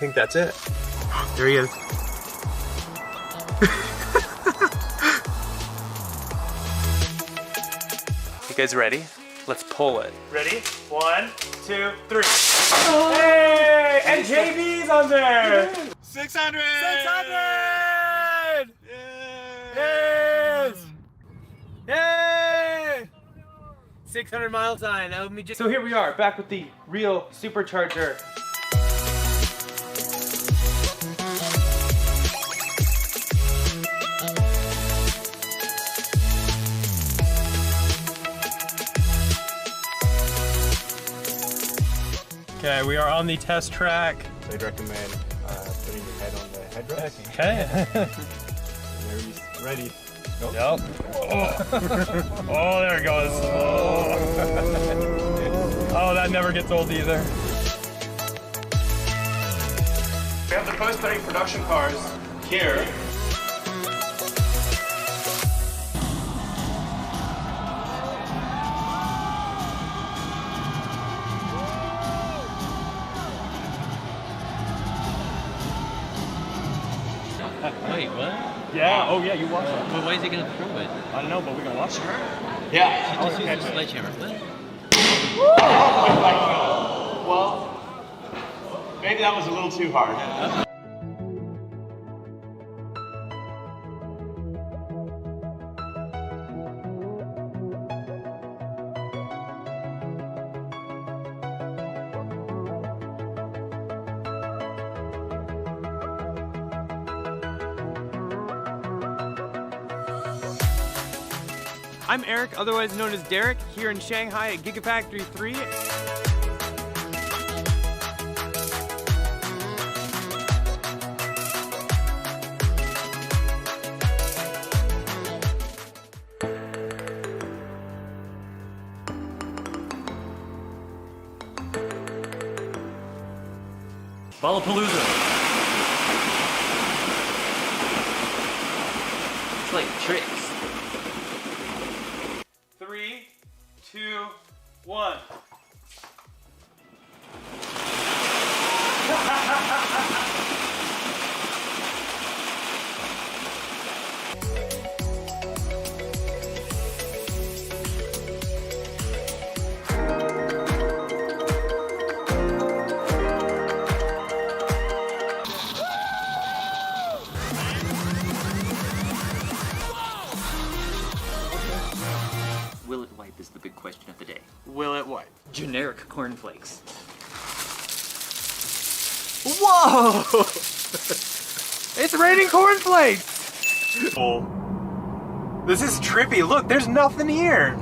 think that's it. There he is. You guys ready? Let's pull it. Ready? 1, 2, 3. Oh. Hey! And JB's on there! 600! 600! Yes! Yay! 600 mile time. That would be just. So here we are, back with the real Supercharger. Okay, we are on the test track. So I'd recommend putting your head on the headrest. Okay. There he's ready. Go. Yep. Oh, there it goes. Oh, that never gets old either. We have the post-study production cars here. Wait, what? Yeah, oh yeah, you watch it. Well, why is he gonna throw it? I don't know, but we're gonna watch it. Yeah. Just use a sledgehammer. What? Well, maybe that was a little too hard. I'm Eric, otherwise known as Derek, here in Shanghai at Gigafactory 3. Ballapalooza. It's like tricks. 3, 2, 1. Will it wipe is the big question of the day. Will it wipe? Generic cornflakes. Whoa! It's raining cornflakes! Oh. This is trippy. Look, there's nothing here.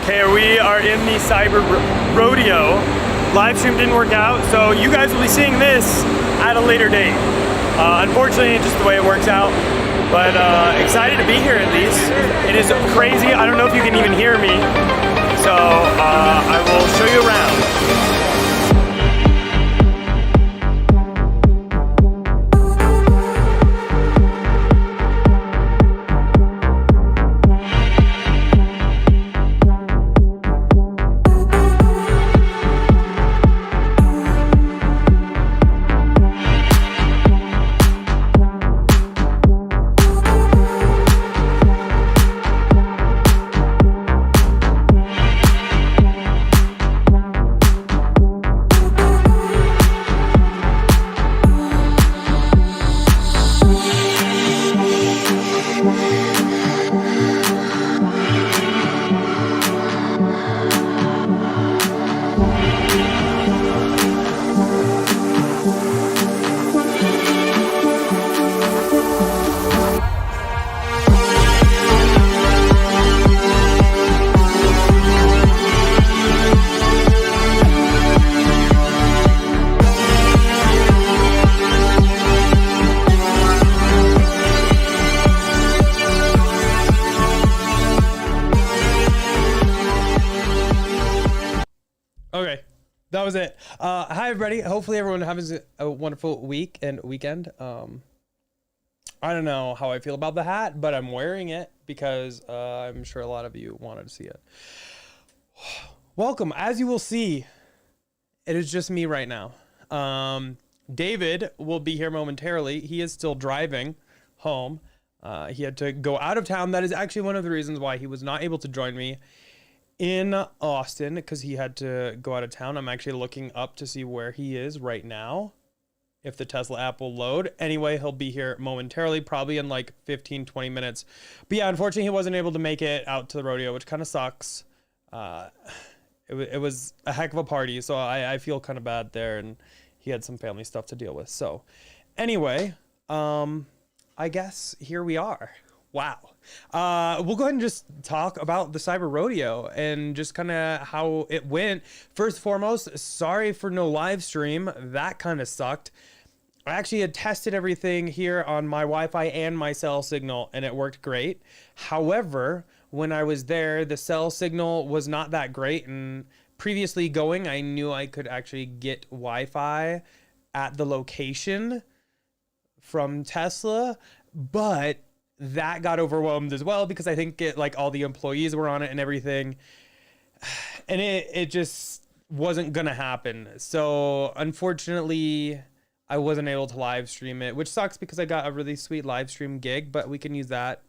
Okay, we are in the Cyber Rodeo. Livestream didn't work out, so you guys will be seeing this at a later date. Unfortunately, just the way it works out. But excited to be here at least. It is crazy. I don't know if you can even hear me. So I will show you around. That was it. Hi, everybody. Hopefully everyone has a wonderful week and weekend. I don't know how I feel about the hat, but I'm wearing it because I'm sure a lot of you wanted to see it. Welcome. As you will see, it is just me right now. David will be here momentarily. He is still driving home. He had to go out of town. That is actually one of the reasons why he was not able to join me in Austin, because he had to go out of town. I'm actually looking up to see where he is right now, if the Tesla app will load. Anyway, he'll be here momentarily, probably in like 15-20 minutes. But yeah, unfortunately, he wasn't able to make it out to the rodeo, which kind of sucks. It was a heck of a party, so I feel kind of bad there, and he had some family stuff to deal with. So anyway, I guess here we are. Wow. We'll go ahead and just talk about the Cyber Rodeo and just kind of how it went. First and foremost, sorry for no live stream. That kind of sucked. I actually had tested everything here on my Wi-Fi and my cell signal, and it worked great. However, when I was there, the cell signal was not that great, and previously going, I knew I could actually get Wi-Fi at the location from Tesla, but that got overwhelmed as well because I think like all the employees were on it and everything, and it just wasn't gonna happen. So unfortunately, I wasn't able to live stream it, which sucks because I got a really sweet live stream gig, but we can use that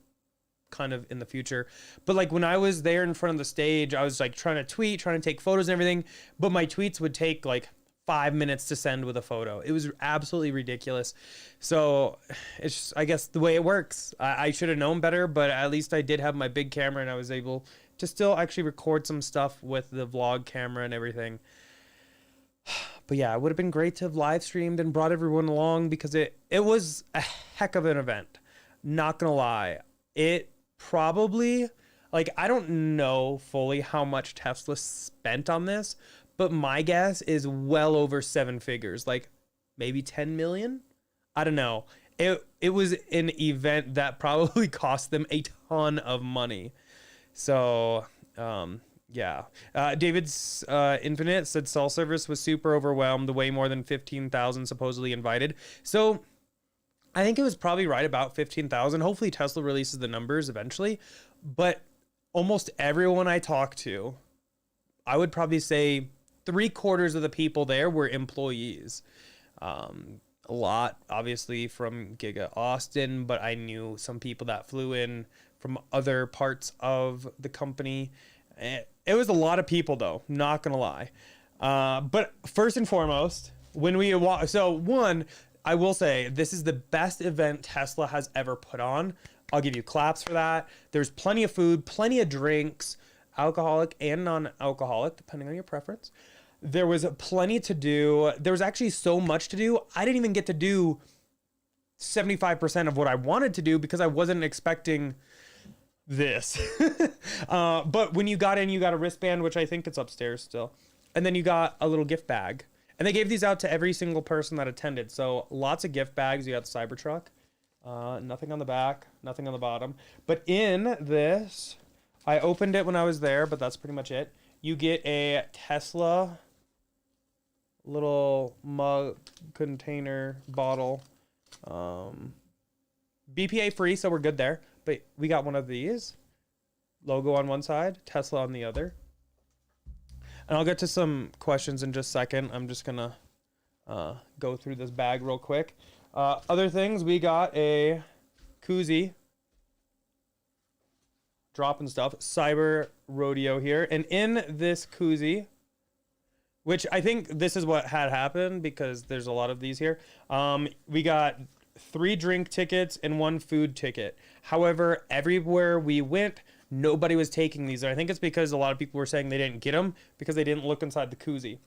kind of in the future. But like when I was there in front of the stage, I was like trying to tweet, trying to take photos and everything, but my tweets would take like 5 minutes to send with a photo. It was absolutely ridiculous. So it's just, I guess, the way it works. I should have known better, but at least I did have my big camera and I was able to still actually record some stuff with the vlog camera and everything. But yeah, it would have been great to have live streamed and brought everyone along because it was a heck of an event. Not gonna lie. It probably, like, I don't know fully how much Tesla spent on this, but my guess is well over 7 figures, like maybe 10 million. I don't know. It was an event that probably cost them a ton of money. So, yeah. David's Infinite said cell service was super overwhelmed, way more than 15,000 supposedly invited. So I think it was probably right about 15,000. Hopefully Tesla releases the numbers eventually. But almost everyone I talked to, I would probably say 3/4 of the people there were employees. A lot, obviously, from Giga Austin, but I knew some people that flew in from other parts of the company. It was a lot of people, though, not gonna lie. But first and foremost, when we I will say this is the best event Tesla has ever put on. I'll give you claps for that. There's plenty of food, plenty of drinks, alcoholic and non-alcoholic, depending on your preference. There was plenty to do. There was actually so much to do. I didn't even get to do 75% of what I wanted to do because I wasn't expecting this. But when you got in, you got a wristband, which I think it's upstairs still. And then you got a little gift bag. And they gave these out to every single person that attended. So lots of gift bags. You got the Cybertruck. Nothing on the back, nothing on the bottom. But in this, I opened it when I was there, but that's pretty much it. You get a Tesla little mug container bottle. BPA free, so we're good there. But we got one of these. Logo on one side, Tesla on the other. And I'll get to some questions in just a second. I'm just gonna go through this bag real quick. Other things, we got a koozie. Dropping stuff. Cyber Rodeo here. And in this koozie, which I think this is what had happened because there's a lot of these here. We got 3 drink tickets and 1 food ticket. However, everywhere we went, nobody was taking these. And I think it's because a lot of people were saying they didn't get them because they didn't look inside the koozie.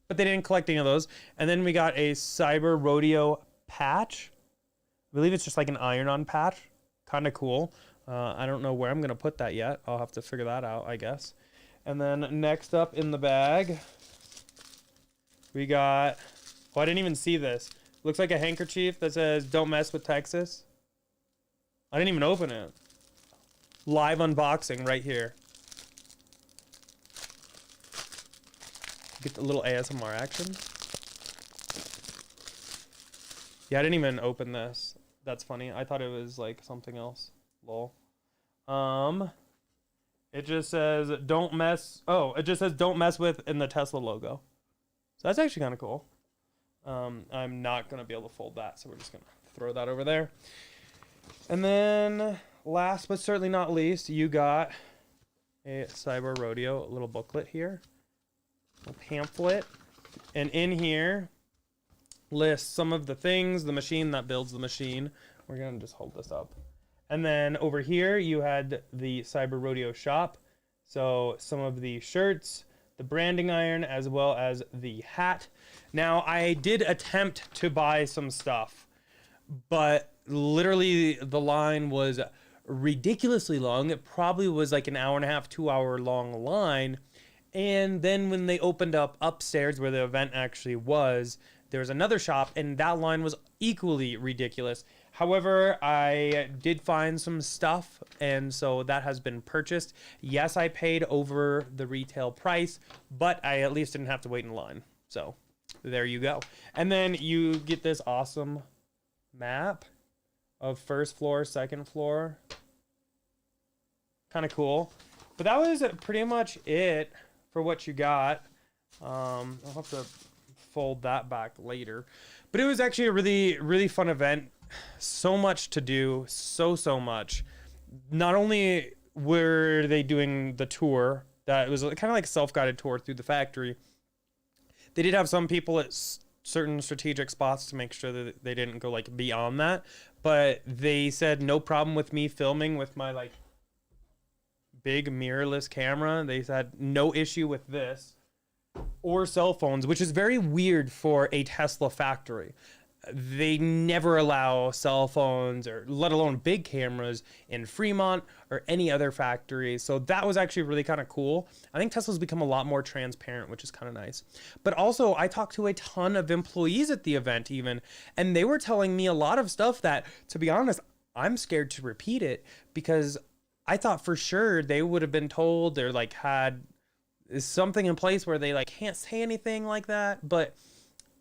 But they didn't collect any of those. And then we got a Cyber Rodeo patch. I believe it's just like an iron-on patch. Kind of cool. I don't know where I'm going to put that yet. I'll have to figure that out, I guess. And then next up in the bag, we got... Oh, I didn't even see this. Looks like a handkerchief that says, "Don't mess with Texas." I didn't even open it. Live unboxing right here. Get the little ASMR action. Yeah, I didn't even open this. That's funny. I thought it was like something else. Lol. It just says don't mess. Oh, it just says don't mess with in the Tesla logo. So that's actually kind of cool. I'm not gonna be able to fold that, so we're just gonna throw that over there. And then last but certainly not least, you got a Cyber Rodeo little booklet here, a pamphlet, and in here lists some of the things, the machine that builds the machine. We're gonna just hold this up. And then over here you had the Cyber Rodeo shop. So some of the shirts, the branding iron, as well as the hat. Now I did attempt to buy some stuff, but literally the line was ridiculously long. It probably was like an hour and a half, 2 hour long line. And then when they opened up upstairs where the event actually was, there was another shop and that line was equally ridiculous. However, I did find some stuff and so that has been purchased. Yes, I paid over the retail price, but I at least didn't have to wait in line. So there you go. And then you get this awesome map of first floor, second floor. Kind of cool. But that was pretty much it for what you got. I'll have to fold that back later. But it was actually a really, really fun event. So much to do. So much. Not only were they doing the tour, that was kind of like a self-guided tour through the factory. They did have some people at certain strategic spots to make sure that they didn't go like beyond that. But they said no problem with me filming with my like big mirrorless camera. They said no issue with this or cell phones, which is very weird for a Tesla factory. They never allow cell phones or let alone big cameras in Fremont or any other factory. So that was actually really kind of cool. I think Tesla's become a lot more transparent, which is kind of nice. But also I talked to a ton of employees at the event even, and they were telling me a lot of stuff that, to be honest, I'm scared to repeat it because I thought for sure they would have been told or like had something in place where they like can't say anything like that. But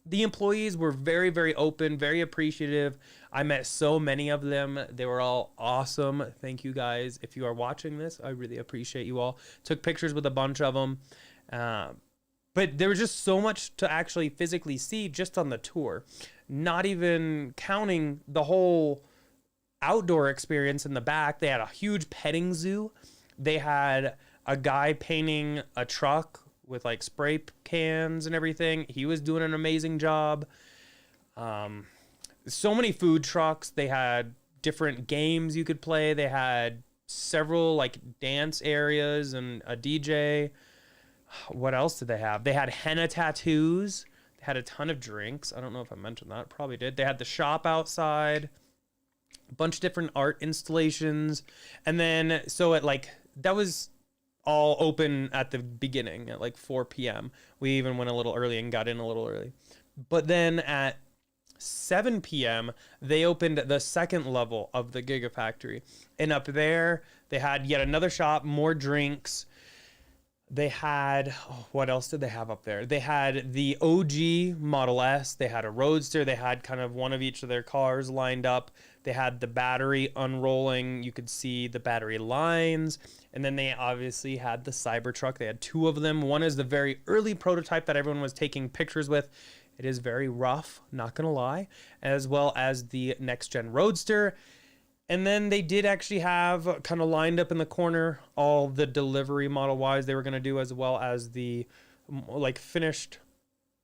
the employees were very, very open, very appreciative. I met so many of them. They were all awesome. Thank you guys. If you are watching this, I really appreciate you all. Took pictures with a bunch of them. But there was just so much to actually physically see just on the tour, not even counting the whole outdoor experience in the back. They had a huge petting zoo. They had a guy painting a truck with like spray cans and everything. He was doing an amazing job. So many food trucks. They had different games you could play. They had several like dance areas and a DJ. What else did they have? They had henna tattoos. They had a ton of drinks. I don't know if I mentioned that. Probably did. They had the shop outside. A bunch of different art installations. And then, so at like, that was all open at the beginning at like 4 p.m. We even went a little early and got in a little early. But then at 7 p.m., they opened the second level of the Gigafactory. And up there, they had yet another shop, more drinks. They had, what else did they have up there? They had the OG Model S. They had a Roadster. They had kind of one of each of their cars lined up. They had the battery unrolling. You could see the battery lines. And then they obviously had the Cybertruck. They had two of them. One is the very early prototype that everyone was taking pictures with. It is very rough, not going to lie. As well as the next-gen Roadster. And then they did actually have kind of lined up in the corner all the delivery Model Ys they were going to do, as well as the like finished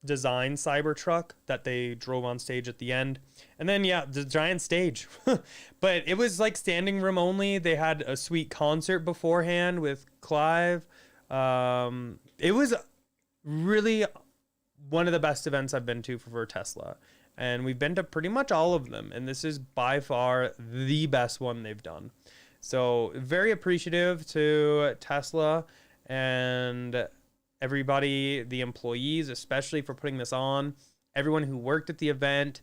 design Cybertruck that they drove on stage at the end. And then, yeah, the giant stage. But it was like standing room only. They had a sweet concert beforehand with Clive. It was really one of the best events I've been to for Tesla. And we've been to pretty much all of them. And this is by far the best one they've done. So very appreciative to Tesla and everybody, the employees, especially for putting this on. Everyone who worked at the event.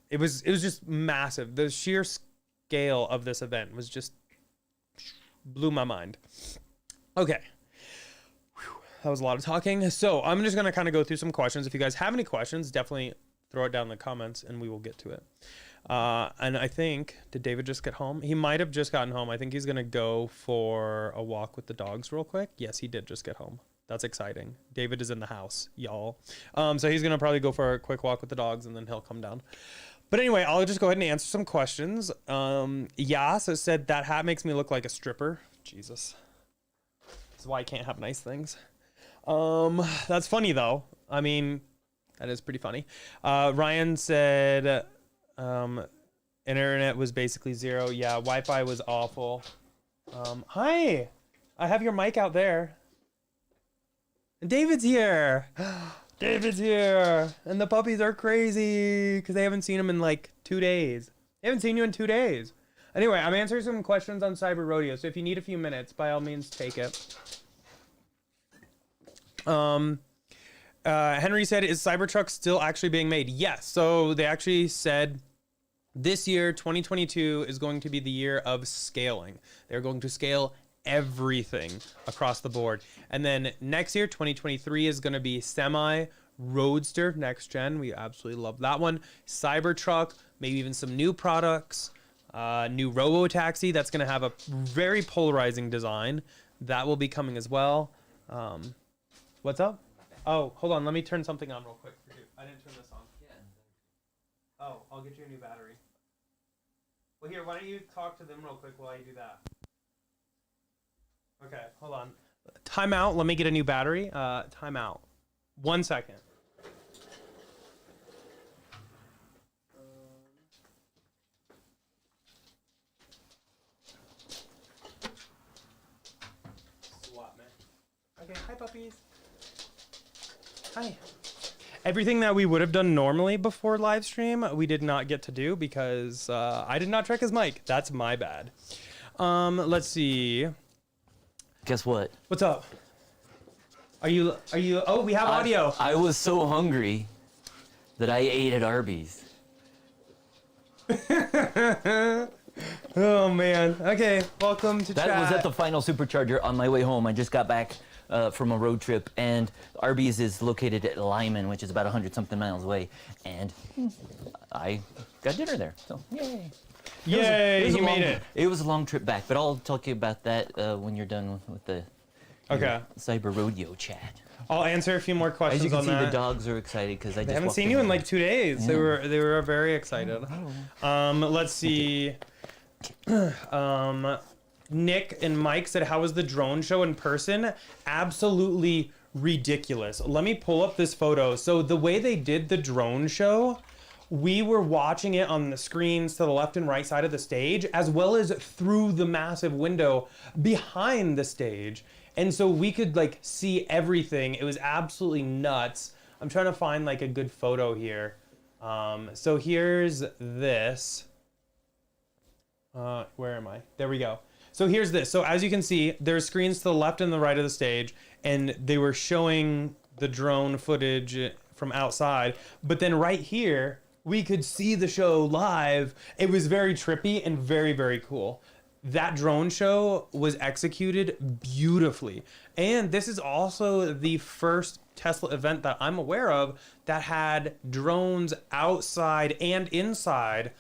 It was just massive. The sheer scale of this event was just blew my mind. Okay. that was a lot of talking. So I'm just going to kind of go through some questions. If you guys have any questions, definitely throw it down in the comments and we will get to it. And I think, did David just get home? He might have just gotten home. I think he's going to go for a walk with the dogs real quick. Yes, he did just get home. That's exciting. David is in the house, y'all. So he's going to probably go for a quick walk with the dogs and then he'll come down. But anyway, I'll just go ahead and answer some questions. Yas has said that hat makes me look like a stripper. Jesus. That's why I can't have nice things. That's funny though. I mean, that is pretty funny. Ryan said internet was basically zero. Yeah, Wi-Fi was awful. Hi, I have your mic out there. And David's here. David's here. And the puppies are crazy because they haven't seen him in like 2 days. They haven't seen you in 2 days. Anyway, I'm answering some questions on Cyber Rodeo. So if you need a few minutes, by all means, take it. Henry said, is Cybertruck still actually being made? Yes. So they actually said this year, 2022, is going to be the year of scaling. They're going to scale everything across the board. And then next year, 2023, is going to be semi roadster next gen. We absolutely love that one. Cybertruck, maybe even some new products, new robo taxi. That's going to have a very polarizing design. That will be coming as well. What's up? Oh, hold on. Let me turn something on real quick for you. I didn't turn this on. Yeah. Oh, I'll get you a new battery. Well, here, why don't you talk to them real quick while I do that? Okay, hold on. Time out. Let me get a new battery. Time out. 1 second. Swap, man. Okay, hi, puppies. Hi. Everything that we would have done normally before live stream, we did not get to do because I did not check his mic. That's my bad. Let's see. Guess what? What's up? Are you, oh, we have audio. I was so hungry that I ate at Arby's. Oh, man. Okay, welcome to chat. That was at the final Supercharger on my way home. I just got back from a road trip, and Arby's is located at Lyman, which is about 100-something miles away, and I got dinner there, so yay. Yay, you made it. It was a long trip back, but I'll talk to you about that when you're done with the Cyber Rodeo chat. I'll answer a few more questions As you can on see, that. the dogs are excited because I just haven't seen you in like 2 days. Yeah. They were very excited. Let's see. Nick and Mike said, how was the drone show in person? Absolutely ridiculous. Let me pull up this photo. So the way they did the drone show, we were watching it on the screens to the left and right side of the stage, as well as through the massive window behind the stage. And so we could like see everything. It was absolutely nuts. I'm trying to find like a good photo here. So here's this. Where am I? There we go. So here's this. So as you can see, there's screens to the left and the right of the stage, and they were showing the drone footage from outside. But then right here, we could see the show live. It was very trippy and very, very cool. That drone show was executed beautifully. And this is also the first Tesla event that I'm aware of that had drones outside and inside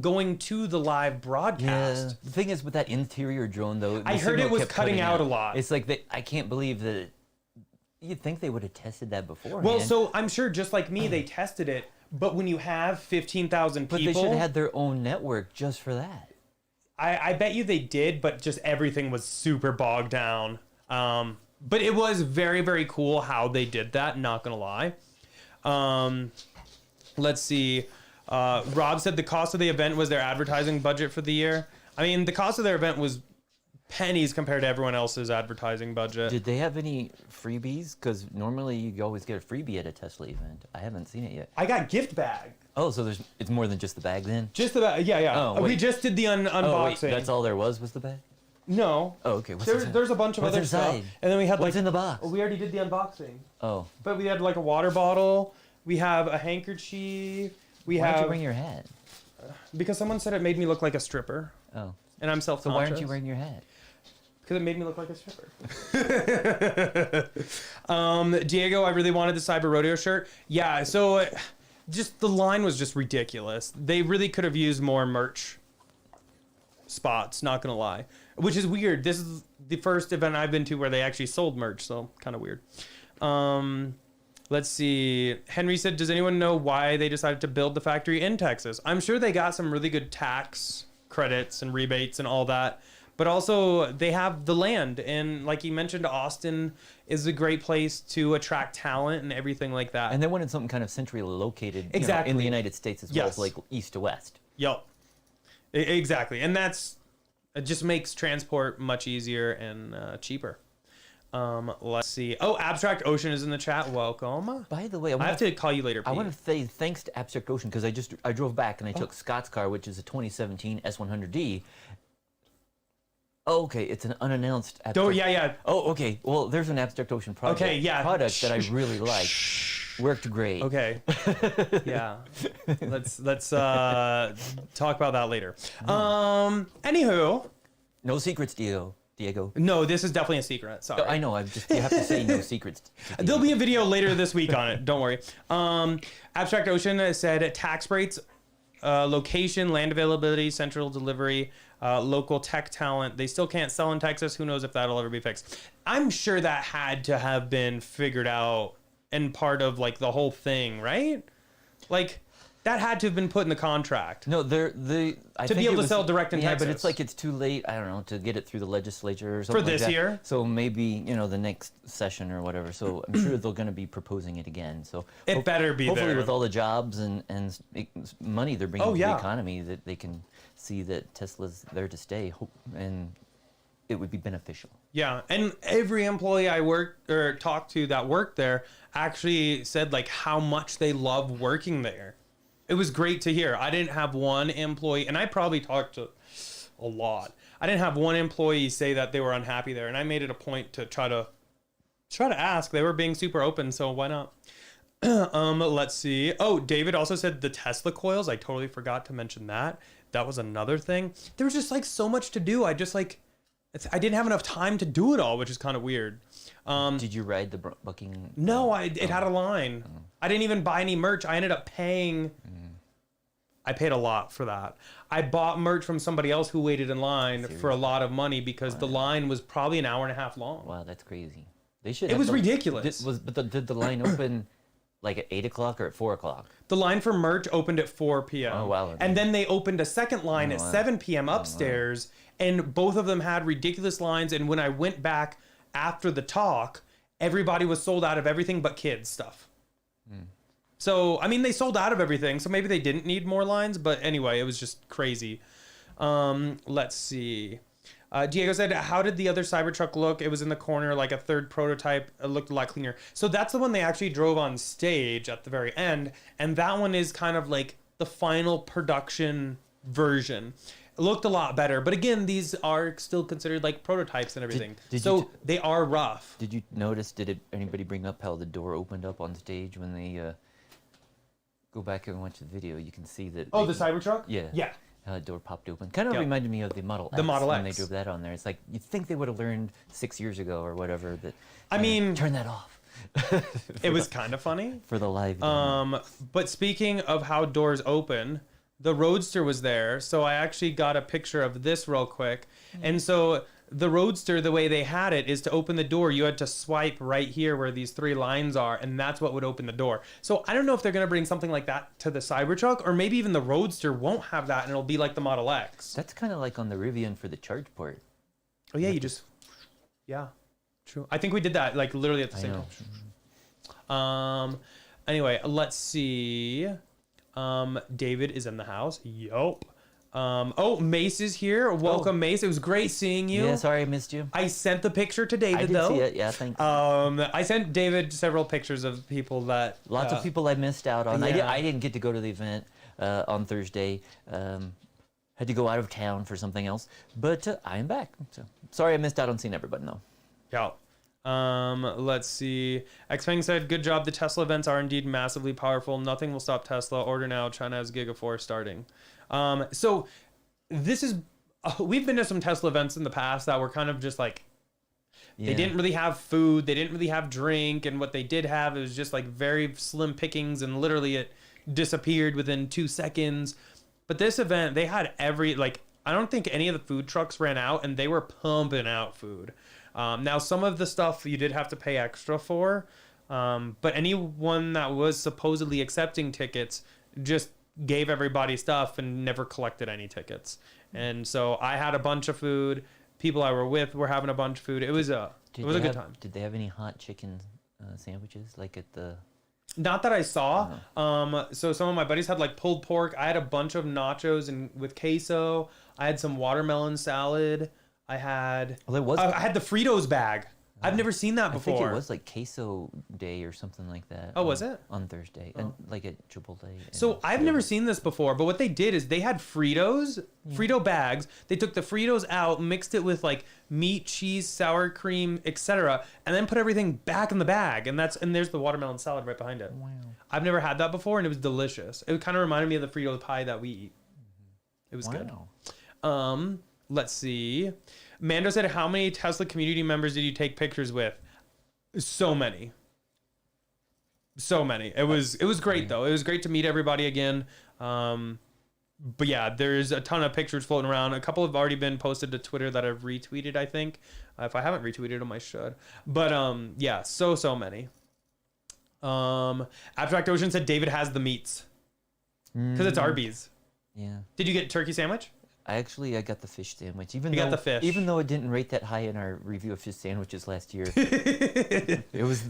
going to the live broadcast. Yeah. The thing is with that interior drone though, I heard it was cutting out a lot. It's like I can't believe that. You'd think they would have tested that before. Well, so I'm sure just like me, they tested it. But when you have 15,000 people, but they should have had their own network just for that. I bet you they did, but just everything was super bogged down. But it was very, very cool how they did that, not gonna lie. Let's see. Rob said the cost of the event was their advertising budget for the year. I mean, the cost of their event was pennies compared to everyone else's advertising budget. Did they have any freebies? Because normally you always get a freebie at a Tesla event. I haven't seen it yet. I got gift bag. Oh, so it's more than just the bag then? Just the bag, yeah. Oh, we just did the unboxing. Oh, wait, that's all there was the bag? No. Oh, okay. There's a bunch of other stuff. And then we had What's in the box? We already did the unboxing. Oh. But we had like a water bottle. We have a handkerchief. Why did you bring your hat? Because someone said it made me look like a stripper. Oh. And I'm self-conscious. So why aren't you wearing your hat? Because it made me look like a stripper. Diego, I really wanted the Cyber Rodeo shirt. Yeah, so just the line was just ridiculous. They really could have used more merch spots, not gonna lie. Which is weird. This is the first event I've been to where they actually sold merch, so kind of weird. Let's see. Henry said, does anyone know why they decided to build the factory in Texas? I'm sure they got some really good tax credits and rebates and all that. But also, they have the land. And like you mentioned, Austin is a great place to attract talent and everything like that. And they wanted something kind of centrally located Exactly. in the United States as well as Yes. like east to west. Yup. Exactly. And it just makes transport much easier and cheaper. Let's see. Oh, Abstract Ocean is in the chat. Welcome. By the way, I have to call you later, Pete. I want to say thanks to Abstract Ocean because I drove back and I took Scott's car, which is a 2017 S100D. Oh, okay, it's an unannounced Abstract. Oh, yeah. Oh, okay. Well, there's an Abstract Ocean product. Okay, yeah. Product that I really like. Worked great. Okay. Yeah. Let's talk about that later. Anywho. No secrets, Diego. No, this is definitely a secret. Sorry. I know. You have to say no secrets. There'll be a video later this week on it. Don't worry. Abstract Ocean said tax rates, location, land availability, central delivery, local tech talent. They still can't sell in Texas. Who knows if that'll ever be fixed? I'm sure that had to have been figured out and part of like the whole thing, right? Like that had to have been put in the contract. No, I to think be able it to was, sell direct in yeah, Texas. but it's like it's too late. I don't know to get it through the legislature or something For this like that. year? So maybe the next session or whatever. So I'm sure they're going to be proposing it again. So It better be hopefully there. with all the jobs and money they're bringing to yeah. the economy that they can see that Tesla's there to stay. And it would be beneficial. Yeah, and every employee I talked to that worked there actually said like how much they love working there. It was great to hear. I didn't have one employee, and I probably talked to a lot. I didn't have one employee say that they were unhappy there, and I made it a point to try to ask. They were being super open, so why not? Let's see. Oh, David also said the Tesla coils. I totally forgot to mention that. That was another thing. There was just like so much to do. I didn't have enough time to do it all, which is kind of weird. Did you ride the bucking? No, it had a line. I didn't even buy any merch. I ended up paying. I paid a lot for that. I bought merch from somebody else who waited in line for a lot of money because the line was probably an hour and a half long. Wow, that's crazy. They should. It was ridiculous. Did the line open like at 8 o'clock or at 4 o'clock? The line for merch opened at 4 p.m. Oh, wow. And then they opened a second line at 7 p.m. upstairs, and both of them had ridiculous lines. And when I went back after the talk, everybody was sold out of everything but kids stuff. So, I mean, they sold out of everything, so maybe they didn't need more lines. But anyway, it was just crazy. Let's see. Diego said, how did the other Cybertruck look? It was in the corner, like a third prototype. It looked a lot cleaner. So that's the one they actually drove on stage at the very end. And that one is kind of like the final production version. It looked a lot better. But again, these are still considered like prototypes and everything. They are rough. Did you notice, anybody bring up how the door opened up on stage when they go back and watch the video? You can see that. Oh, the Cybertruck? Yeah. Yeah. How the door popped open. Kind of reminded me of the Model X. The Model when X. they drove that on there. It's like, you'd think they would have learned 6 years ago or whatever that. I mean, turn that off. It was kind of funny. For the live. But speaking of how doors open, the Roadster was there. So I actually got a picture of this real quick. And so the Roadster, the way they had it is to open the door, you had to swipe right here where these 3 lines are, and that's what would open the door. So I don't know if they're going to bring something like that to the Cybertruck, or maybe even the Roadster won't have that and it'll be like the Model X. That's kind of like on the Rivian for the charge port. Oh yeah, yeah, true. I think we did that like literally at the same time. Anyway, let's see. David is in the house. Yup. Mace is here. Welcome, Mace. It was great seeing you. Yeah, sorry I missed you. I sent the picture to David, I did though. see it. Yeah, thanks. I sent David several pictures of people that... Lots of people I missed out on. Yeah. I didn't get to go to the event on Thursday. Had to go out of town for something else. But I am back. So sorry I missed out on seeing everybody, though. Yeah. Let's see. Xpeng said, good job. The Tesla events are indeed massively powerful. Nothing will stop Tesla. Order now. China has Gigaforce starting. So this is we've been to some Tesla events in the past that were kind of just like, they Yeah. didn't really have food, they didn't really have drink, and what they did have, it was just like very slim pickings, and literally it disappeared within 2 seconds. But this event, they had I don't think any of the food trucks ran out, and they were pumping out food. Now, some of the stuff you did have to pay extra for, but anyone that was supposedly accepting tickets just gave everybody stuff and never collected any tickets. And so I had a bunch of food. People I were with were having a bunch of food. It was a good time. Did they have any hot chicken sandwiches like at the? Not that I saw. So some of my buddies had like pulled pork. I had a bunch of nachos and with queso. I had some watermelon salad. I had I had the Fritos bag. I've never seen that before. I think it was like queso day or something like that. Oh, was it? On Thursday, and like at Chipotle. So I've never seen this before, but what they did is they had Frito bags. They took the Fritos out, mixed it with like meat, cheese, sour cream, etc., and then put everything back in the bag. And there's the watermelon salad right behind it. Wow. I've never had that before, and it was delicious. It kind of reminded me of the Frito pie that we eat. It was good. Let's see. Mando said, how many Tesla community members did you take pictures with? So many. It was great though. It was great to meet everybody again. But yeah, there's a ton of pictures floating around. A couple have already been posted to Twitter that I've retweeted, I think. If I haven't retweeted them, I should. But yeah, so many. Abstract Ocean said David has the meats. Because it's Arby's. Yeah. Did you get turkey sandwich? I got the fish sandwich. got the fish. Even though it didn't rate that high in our review of fish sandwiches last year, it was.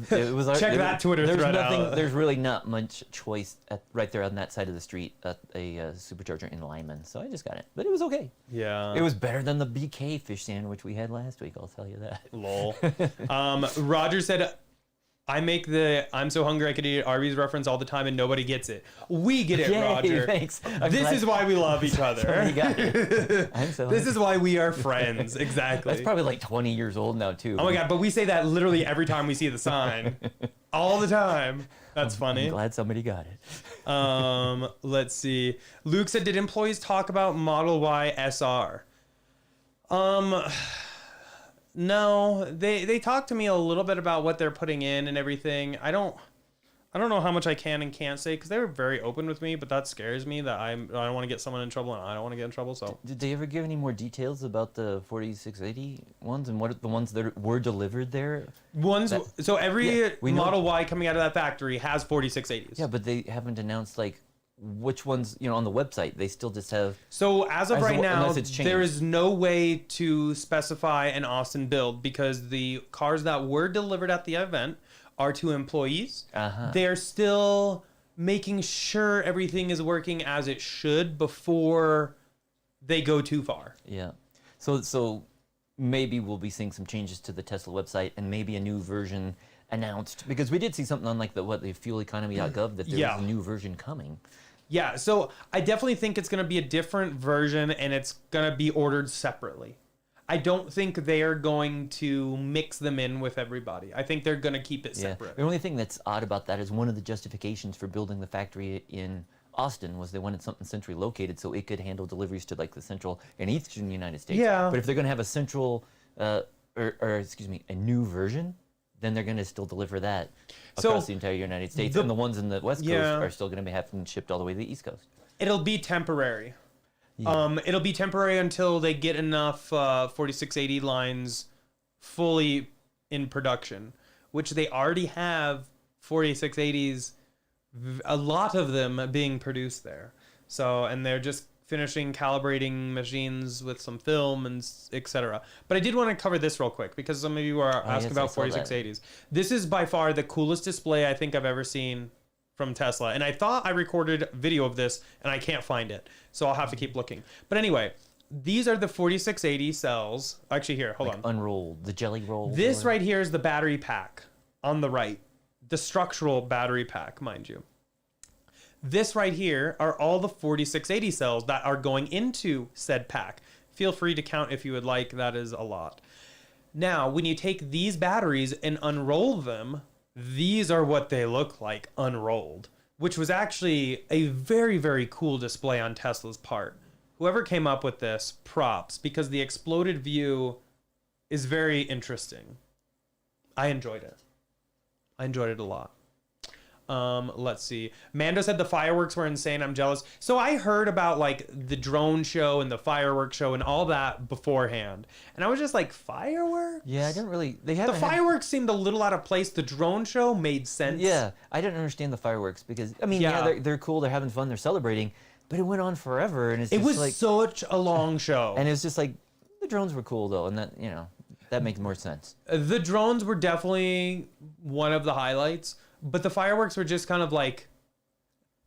Check that Twitter thread out. There's really not much choice right there on that side of the street at a Supercharger in Lyman, so I just got it. But it was okay. Yeah. It was better than the BK fish sandwich we had last week. I'll tell you that. Lol. Roger said, I make the I'm so hungry I could eat Arby's reference all the time and nobody gets it. We get it, Yay, Roger. thanks. This is why we love each other. You got it. This is why we are friends. Exactly. That's probably like 20 years old now, too. Oh my God, but we say that literally every time we see the sign. All the time. That's funny. I'm glad somebody got it. Let's see. Luke said, did employees talk about Model Y SR? No, they talked to me a little bit about what they're putting in and everything. I don't know how much I can and can't say because they were very open with me, but that scares me that I don't want to get someone in trouble and I don't want to get in trouble. So did they ever give any more details about the 4680 ones and what the ones that were delivered there? So every Model know. Y coming out of that factory has 4680s. Yeah, but they haven't announced like which ones, on the website. They still just have. So as of right now, unless it's changed. there is no way to specify an Austin build because the cars that were delivered at the event are to employees. They're still making sure everything is working as it should before they go too far. Yeah. So maybe we'll be seeing some changes to the Tesla website and maybe a new version announced because we did see something on like the fueleconomy.gov that there's a new version coming. Yeah, so I definitely think it's going to be a different version and it's going to be ordered separately. I don't think they are going to mix them in with everybody. I think they're going to keep it separate. The only thing that's odd about that is one of the justifications for building the factory in Austin was they wanted something centrally located so it could handle deliveries to like the central and eastern United States. Yeah. But if they're going to have a central, a new version, then they're going to still deliver that across the entire United States. And the ones in the West Coast are still going to be having shipped all the way to the East Coast. It'll be temporary. Yeah. It'll be temporary until they get enough 4680 lines fully in production, which they already have 4680s, a lot of them being produced there. So, and they're just finishing calibrating machines with some film and etc. But I did want to cover this real quick because some of you are asking about 4680s. This is by far the coolest display I think I've ever seen from Tesla. And I thought I recorded video of this and I can't find it. So I'll have to keep looking. But anyway, these are the 4680 cells. Actually here, hold on. Unrolled, the jelly roll. This right here is the battery pack on the right. The structural battery pack, mind you. This right here are all the 4680 cells that are going into said pack. Feel free to count if you would like. That is a lot. Now, when you take these batteries and unroll them, these are what they look like unrolled, which was actually a very, very cool display on Tesla's part. whoever came up with this, props, because the exploded view is very interesting. I enjoyed it. I enjoyed it a lot. Let's see. Mando said the fireworks were insane. I'm jealous. So I heard about like the drone show and the fireworks show and all that beforehand. And I was just like, fireworks? Yeah, I didn't really. The fireworks seemed a little out of place. The drone show made sense. Yeah, I didn't understand the fireworks because I mean, they're cool. They're having fun. They're celebrating, but it went on forever, and It was like such a long show. And it was just like the drones were cool though, and that that makes more sense. The drones were definitely one of the highlights, but the fireworks were just kind of like.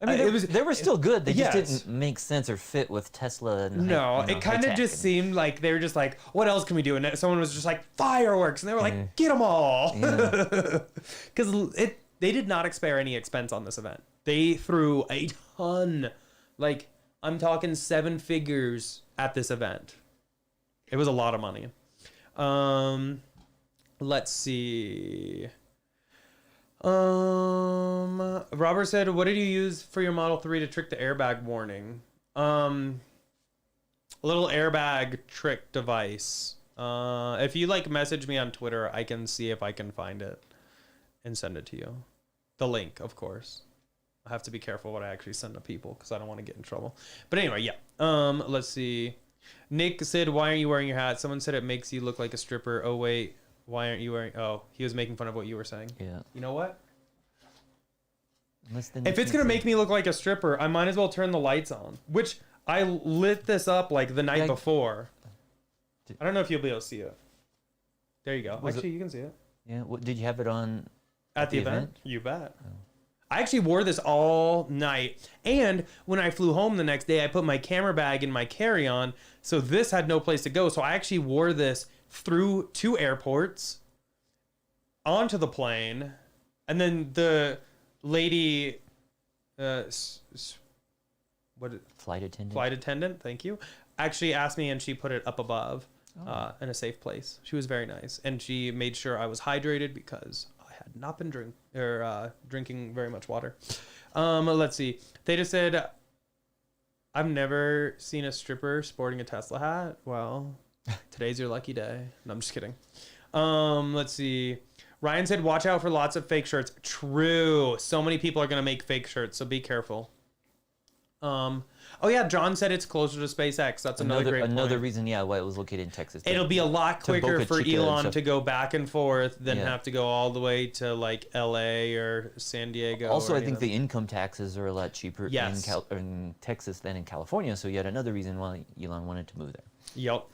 I mean, they were still good. They just Yes. didn't make sense or fit with Tesla. And No, it kind of just seemed like they were just like, what else can we do? And someone was just like, fireworks. And they were like, get them all. Because they did not spare any expense on this event. They threw a ton. Like, I'm talking 7 figures at this event. It was a lot of money. Let's see. Robert said, what did you use for your Model 3 to trick the airbag warning? A little airbag trick device. If you like message me on Twitter, I can see if I can find it and send it to you. The link, of course. I have to be careful what I actually send to people because I don't want to get in trouble. But anyway, yeah. Let's see. Nick said, why aren't you wearing your hat? Someone said it makes you look like a stripper. Oh, wait. Why aren't you wearing... Oh, he was making fun of what you were saying. Yeah. You know what? If it's going to make me look like a stripper, I might as well turn the lights on. Which, I lit this up like the night before. I don't know if you'll be able to see it. There you go. Actually, you can see it. Yeah. Did you have it on... At the event? You bet. Oh. I actually wore this all night. And when I flew home the next day, I put my camera bag in my carry-on. So this had no place to go. So I actually wore this through 2 airports, onto the plane, and then the lady, flight attendant, thank you, actually asked me, and she put it up above in a safe place. She was very nice, and she made sure I was hydrated because I had not been drinking very much water. Let's see. They just said, I've never seen a stripper sporting a Tesla hat. Well, today's your lucky day. No, I'm just kidding. Let's see. Ryan said, watch out for lots of fake shirts. True. So many people are going to make fake shirts, so be careful. Oh yeah, John said it's closer to SpaceX. That's another great point. Reason, why it was located in Texas. It'll be a lot quicker for Elon to go back and forth than have to go all the way to like LA or San Diego. Also, I think the income taxes are a lot cheaper in Texas than in California. So yet another reason why Elon wanted to move there. Yep.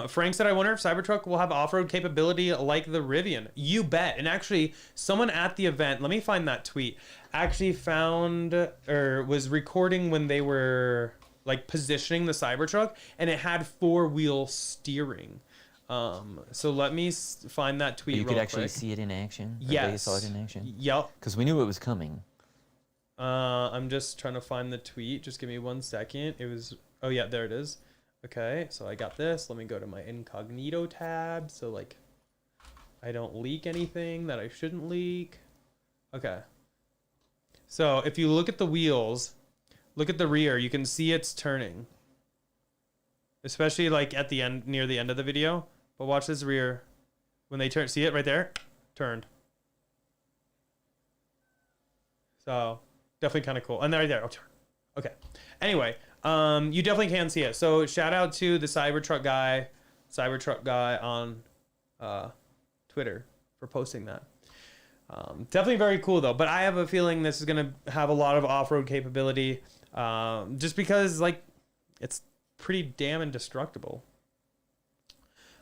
Frank said, I wonder if Cybertruck will have off-road capability like the Rivian. You bet. And actually, someone at the event, let me find that tweet, actually found or was recording when they were like positioning the Cybertruck, and it had 4-wheel steering. So let me find that tweet real quick. You could actually see it in action? Yes. They saw it in action? Yep. Because we knew it was coming. I'm just trying to find the tweet. Just give me 1 second. It was, oh yeah, there it is. Okay, so I got this. Let me go to my incognito tab so like I don't leak anything that I shouldn't leak. Okay. So if you look at the wheels, look at the rear, you can see it's turning. Especially like at the end, near the end of the video. But watch this rear. When they turn, see it right there? Turned. So definitely kind of cool. And right there, oh, turn. Okay. Anyway, you definitely can see it. So shout out to the Cybertruck guy on Twitter for posting that. Definitely very cool though. But I have a feeling this is gonna have a lot of off-road capability, just because like it's pretty damn indestructible.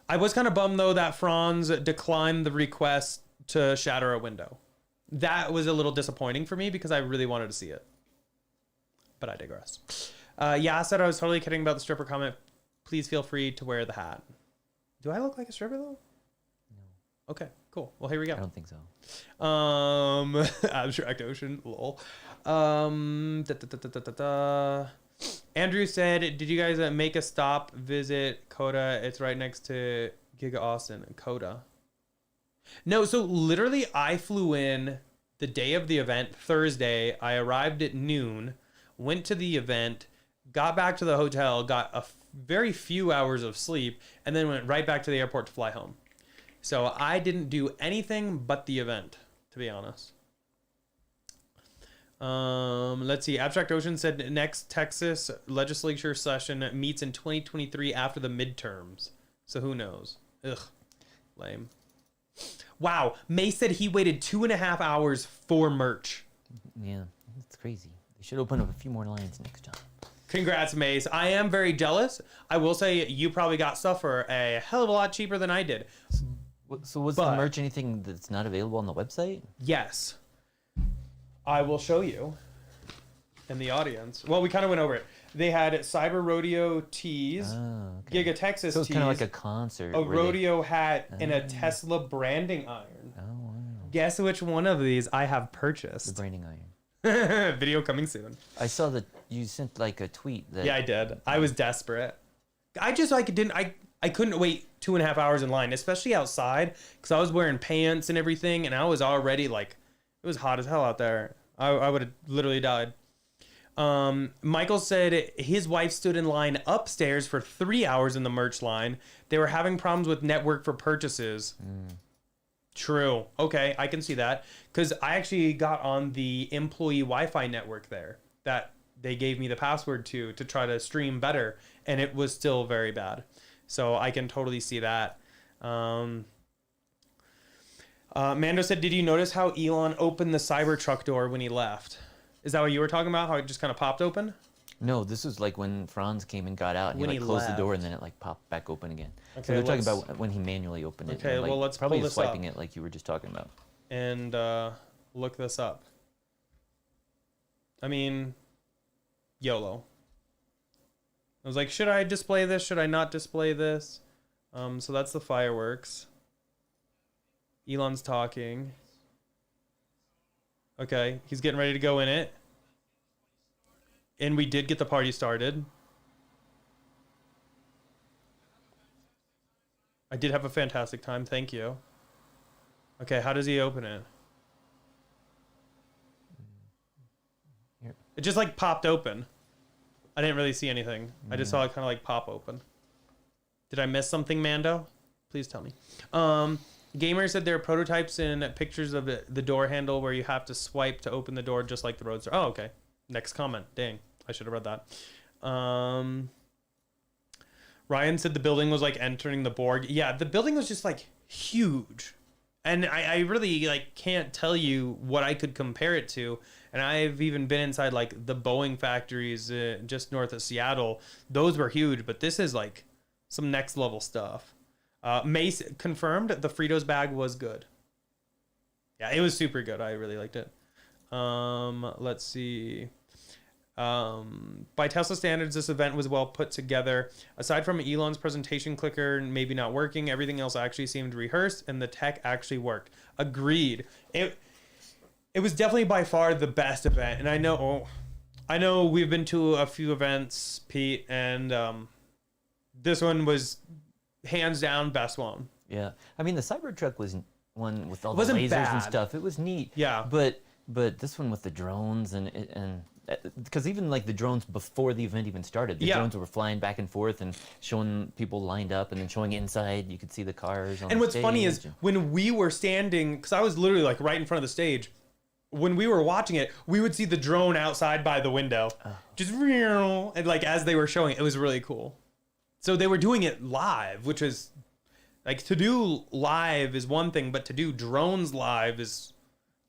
I was kind of bummed though that Franz declined the request to shatter a window. That was a little disappointing for me because I really wanted to see it. But I digress. Yeah, I said I was totally kidding about the stripper comment. Please feel free to wear the hat. Do I look like a stripper though? No. Okay, cool. Well, here we go. I don't think so. Abstract Ocean, lol. Andrew said, did you guys make a stop visit Coda? It's right next to Giga Austin and Coda. No, so literally I flew in the day of the event, Thursday. I arrived at noon, went to the event, got back to the hotel, got very few hours of sleep, and then went right back to the airport to fly home. So I didn't do anything but the event, to be honest. Let's see. Abstract Ocean said next Texas legislature session meets in 2023 after the midterms. So who knows? Ugh, lame. Wow. May said he waited 2.5 hours for merch. Yeah, that's crazy. They should open up a few more lines next time. Congrats, Mace. I am very jealous. I will say you probably got stuff for a hell of a lot cheaper than I did. So was the merch anything that's not available on the website? Yes. I will show you in the audience. Well, we kind of went over it. They had Cyber Rodeo tees, Okay. Giga Texas So it's tees, kind of like a concert. a where rodeo hat, and a Tesla branding iron. Oh, wow. Guess which one of these I have The purchased? branding iron. Video coming soon. I saw that you sent like a tweet that. Yeah, I did. I was desperate. I just like didn't. I couldn't wait 2.5 hours in line, especially outside, because I was wearing pants and everything, and I was already like, it was hot as hell out there. I would have literally died. Michael said his wife stood in line upstairs for 3 hours in the merch line. They were having problems with network for purchases. True. Okay, I can see that. Because I actually got on the employee Wi-Fi network there that they gave me the password to try to stream better, and it was still very bad. So I can totally see that. Mando said, did you notice how Elon opened the Cybertruck door when he left? Is that what you were talking about? How it just kind of popped open? No, this was like when Franz came and got out, and When he he like closed the door, left. and then it like popped back open again. Okay, So they're talking let's- about when he manually opened it. Okay, and, like, well, let's probably pull just this swiping up. it like you were just talking about. And look this up. I mean, YOLO. I was like, should I display this? Should I not display this? So that's the fireworks. Elon's talking. Okay, he's getting ready to go in it. And we did get the party started. I did have a fantastic time, thank you. Okay, how does he open it? Here. It just like popped open. I didn't really see anything. I just saw it kind of like pop open. Did I miss something, Mando? Please tell me. Gamer said there are prototypes and pictures of the door handle where you have to swipe to open the door just like the Roadster. Oh, okay. Next comment. Dang, I should have read that. Ryan said the building was like entering the Borg. Yeah, the building was just like huge. And I really like can't tell you what I could compare it to. And I've even been inside like the Boeing factories just north of Seattle. Those were huge, but this is like some next level stuff. Mace confirmed the Fritos bag was good. Yeah, it was super good. I really liked it. Let's see. By Tesla standards, this event was well put together. Aside from Elon's presentation clicker maybe not working, everything else actually seemed rehearsed, and the tech actually worked. Agreed. It was definitely by far the best event, and I know we've been to a few events, Pete, and this one was hands down best one. Yeah, I mean the Cybertruck was one with all the Wasn't lasers bad. and stuff. It was neat. Yeah. But this one with the drones and because even like the drones before the event even started, the Yeah. drones were flying back and forth and showing people lined up and then showing inside. You could see the cars. On And the what's funny is stage. when we were standing, because I was literally like right in front of the stage, when we were watching it, we would see the drone outside by the window, just and like as they were showing it, it was really cool. So they were doing it live, which is like to do live is one thing, but to do drones live is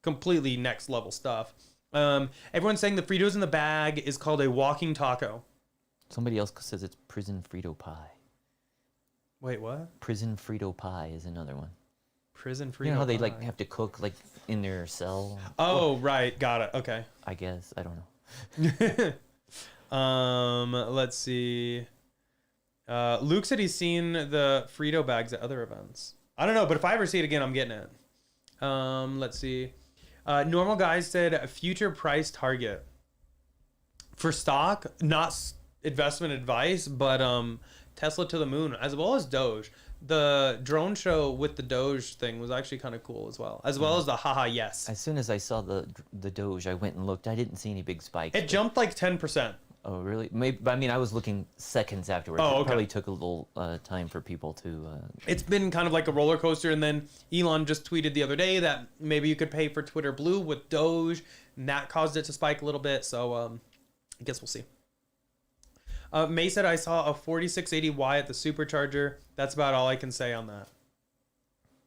completely next level stuff. Everyone's saying the Fritos in the bag is called a walking taco. Somebody else says it's prison Frito pie. Wait, what? Prison Frito pie is another one. Prison Frito. You know how they pie. like have to cook like in their cell? Oh, right, got it. Okay. I guess I don't know. Let's see. Luke said he's seen the Frito bags at other events. I don't know, but if I ever see it again, I'm getting it. Let's see. Normal Guys said a future price target for stock, not investment advice, but Tesla to the moon, as well as Doge. The drone show with the Doge thing was actually kind of cool as well as the haha yes. As soon as I saw the Doge, I went and looked. I didn't see any big spikes. It jumped like 10%. Oh, really? Maybe. I mean, I was looking seconds afterwards. Oh, It okay. probably took a little time for people to. It's been kind of like a roller coaster, and then Elon just tweeted the other day that maybe you could pay for Twitter Blue with Doge, and that caused it to spike a little bit. So I guess we'll see. May said I saw a 4680Y at the Supercharger. That's about all I can say on that.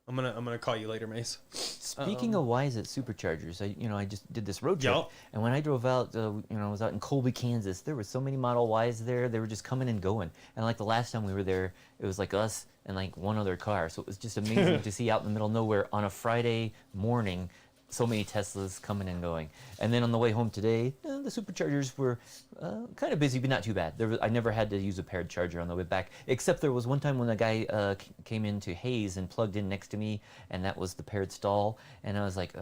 I'm gonna call you later, Mace. Speaking of whys at Superchargers, I just did this road trip, Yup. and when I drove out, I was out in Colby, Kansas. There were so many Model Ys there; they were just coming and going. And like the last time we were there, it was like us and like one other car. So it was just amazing to see out in the middle of nowhere on a Friday morning, so many Teslas coming and going. And then on the way home today, the Superchargers were kind of busy, but not too bad. I never had to use a paired charger on the way back, except there was one time when a guy came into Hayes and plugged in next to me, and that was the paired stall. And I was like,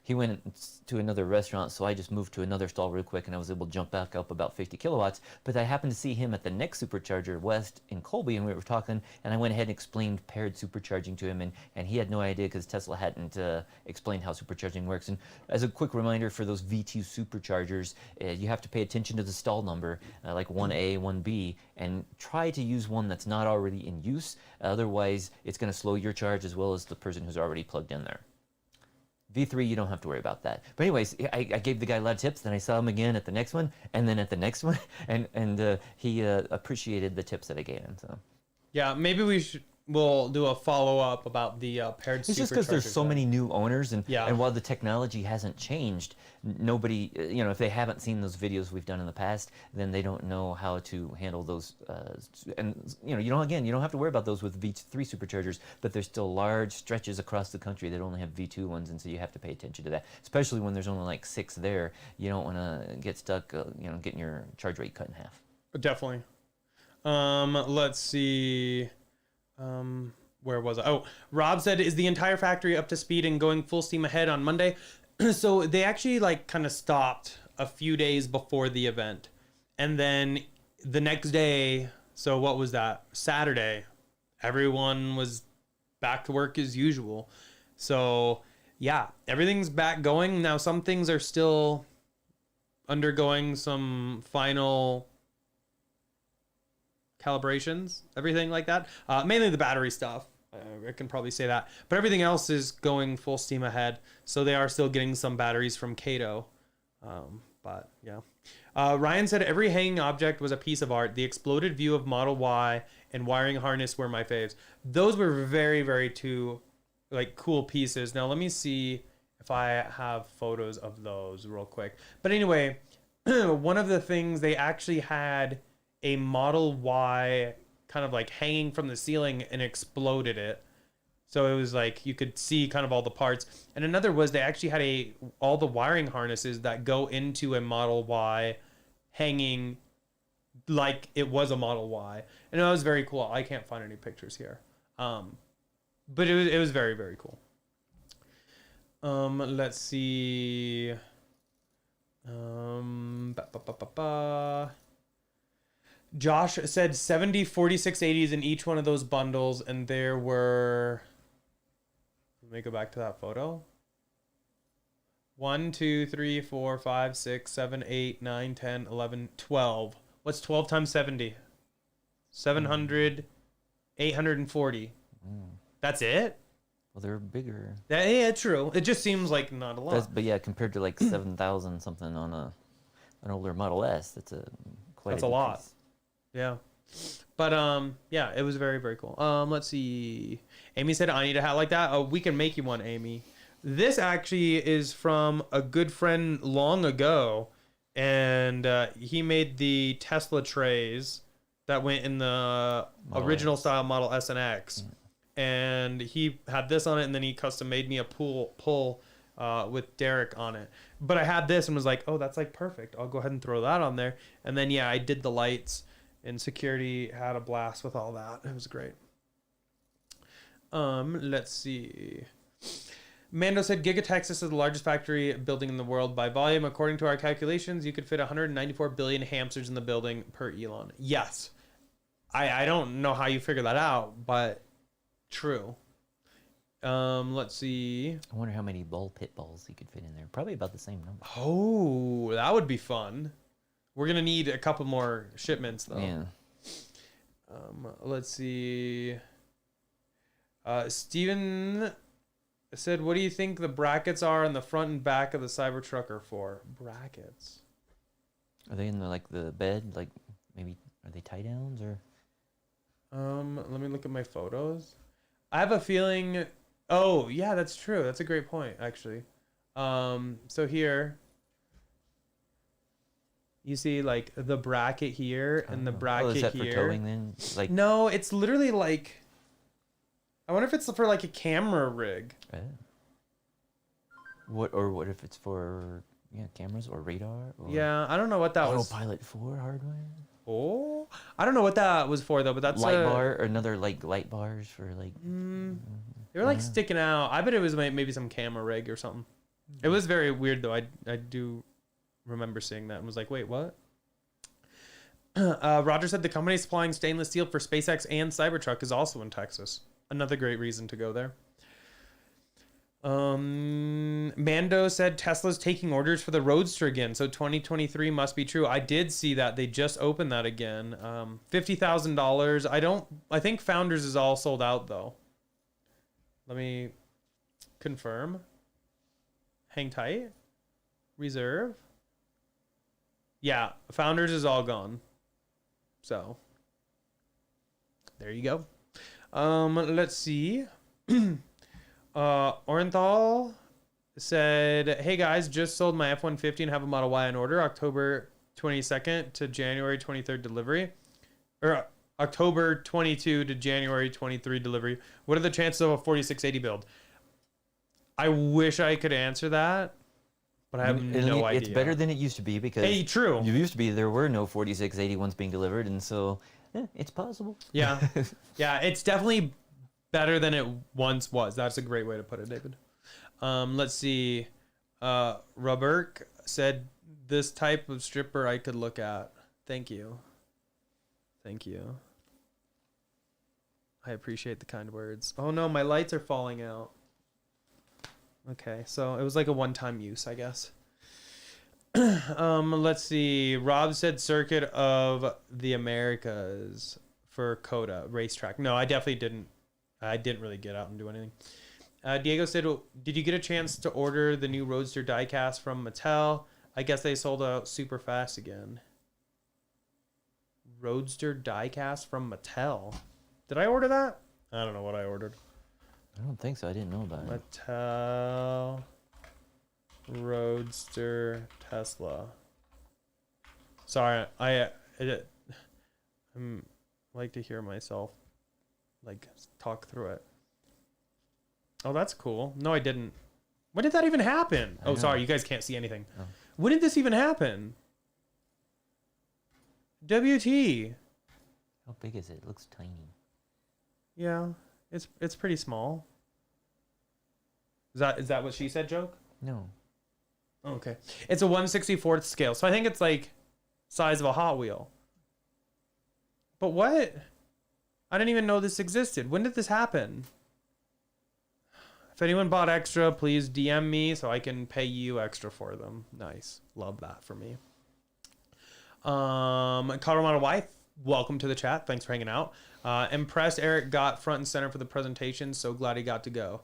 he went to another restaurant, so I just moved to another stall real quick, and I was able to jump back up about 50 kilowatts. But I happened to see him at the next Supercharger West in Colby, and we were talking, and I went ahead and explained paired supercharging to him, and he had no idea because Tesla hadn't explained how supercharging works. And as a quick reminder for those V2 superchargers, you have to pay attention to the stall number, like 1A, 1B, and try to use one that's not already in use. Otherwise, it's going to slow your charge as well as the person who's already plugged in there. V3, you don't have to worry about that. But anyways, I gave the guy a lot of tips, then I saw him again at the next one, and then at the next one, and he appreciated the tips that I gave him. So Yeah, maybe we'll do a follow-up about the paired Superchargers. it's just because there's so then. many new owners, and Yeah. and while the technology hasn't changed, nobody, if they haven't seen those videos we've done in the past, then they don't know how to handle those. And you don't have to worry about those with V3 superchargers, but there's still large stretches across the country that only have V2 ones, and so you have to pay attention to that, especially when there's only like 6 there. You don't want to get stuck, getting your charge rate cut in half. Definitely. Let's see. Where was I? Oh, Rob said, is the entire factory up to speed and going full steam ahead on Monday? So they actually kind of stopped a few days before the event. And then the next day, so what was that? Saturday, everyone was back to work as usual. So yeah, everything's back going. Now some things are still undergoing some final calibrations, everything like that. Mainly the battery stuff. I can probably say that. But everything else is going full steam ahead. So they are still getting some batteries from Kato. But yeah. Ryan said every hanging object was a piece of art. The exploded view of Model Y and wiring harness were my faves. Those were very, very two cool pieces. Now let me see if I have photos of those real quick. But anyway, one of the things, they actually had a Model Y kind of hanging from the ceiling and exploded it. So it was you could see kind of all the parts. And another was they actually had all the wiring harnesses that go into a Model Y hanging like it was a Model Y. And it was very cool. I can't find any pictures here. But it was very, very cool. Let's see. Josh said 70 4680s in each one of those bundles, and there were, let me go back to that photo. 1, 2, 3, 4, 5, 6, 7, 8, 9, 10, 11, 12. What's 12 times 70? 700, 840. That's it? Well, they're bigger. Yeah, true. It just seems like not a lot. But yeah, compared to 7,000 something on an older Model S, that's a lot. Yeah. But yeah, it was very, very cool. Let's see. Amy said, I need a hat like that. Oh, we can make you one, Amy. This actually is from a good friend long ago, and he made the Tesla trays that went in the original style Model S and X. And he had this on it, and then he custom made me a pull with Derek on it. But I had this and was like, oh, that's perfect. I'll go ahead and throw that on there. And then yeah, I did the lights, and security had a blast with all that. It was great. Let's see. Mando said, Giga Texas is the largest factory building in the world by volume. According to our calculations, you could fit 194 billion hamsters in the building per Elon. Yes. I don't know how you figure that out, but true. Let's see. I wonder how many ball pit balls you could fit in there. Probably about the same number. Oh, that would be fun. We're gonna need a couple more shipments though. Yeah. Let's see. Steven said, "What do you think the brackets are on the front and back of the Cybertruck are for?" Brackets. Are they in the bed? Like maybe are they tie downs or? Let me look at my photos. I have a feeling. Oh yeah, that's true. That's a great point actually. So here. You see like the bracket here and the bracket is that here. for towing then? Like No, it's literally like. I wonder if it's for like a camera rig. What if it's for cameras or radar? Or Yeah, I don't know what that was. Autopilot 4 hardware. Oh, I don't know what that was for though, but that's Light bar or another like light bars for like. They were like sticking out. I bet it was maybe some camera rig or something. It was very weird though. I do remember seeing that and was like, wait, what? Roger said the company supplying stainless steel for SpaceX and Cybertruck is also in Texas. Another great reason to go there. Mando said Tesla's taking orders for the Roadster again, so 2023 must be true. I did see that they just opened that again. $50,000. I think Founders is all sold out though. Let me confirm. Hang tight. Reserve. Yeah, Founders is all gone. So there you go. Let's see. Orenthal said, "Hey guys, just sold my F-150 and have a Model Y on order. October 22nd to January 23rd delivery, or October 22 to January 23 delivery. What are the chances of a 4680 build?" I wish I could answer that, but I have no idea. It's better than it used to be because true. It used to be there were no 4680 ones being delivered, and so it's possible. Yeah, yeah, it's definitely better than it once was. That's a great way to put it, David. Let's see. Robert said, "This type of stripper I could look at." Thank you. Thank you. I appreciate the kind words. Oh no, my lights are falling out. Okay, so it was like a one-time use, I guess. Let's see. Rob said Circuit of the Americas for Coda racetrack. No, I definitely didn't. I didn't really get out and do anything. Diego said, "Did you get a chance to order the new Roadster diecast from Mattel? I guess they sold out super fast again." Roadster diecast from Mattel. Did I order that? I don't know what I ordered. I don't think so. I didn't know about it. Mattel Roadster Tesla. Sorry, I like to hear myself like talk through it. Oh, that's cool. No, I didn't. When did that even happen? Oh, sorry, you guys can't see anything. Oh. When did this even happen? WT. How big is it? It looks tiny. Yeah, it's pretty small. Is that what she said, joke? No. Oh, okay. It's a 1/64th scale, so I think it's like size of a Hot Wheel. But what? I didn't even know this existed. When did this happen? If anyone bought extra, please DM me so I can pay you extra for them. Nice. Love that for me. Colorado Y, welcome to the chat. Thanks for hanging out. Impressed Eric got front and center for the presentation. So glad he got to go.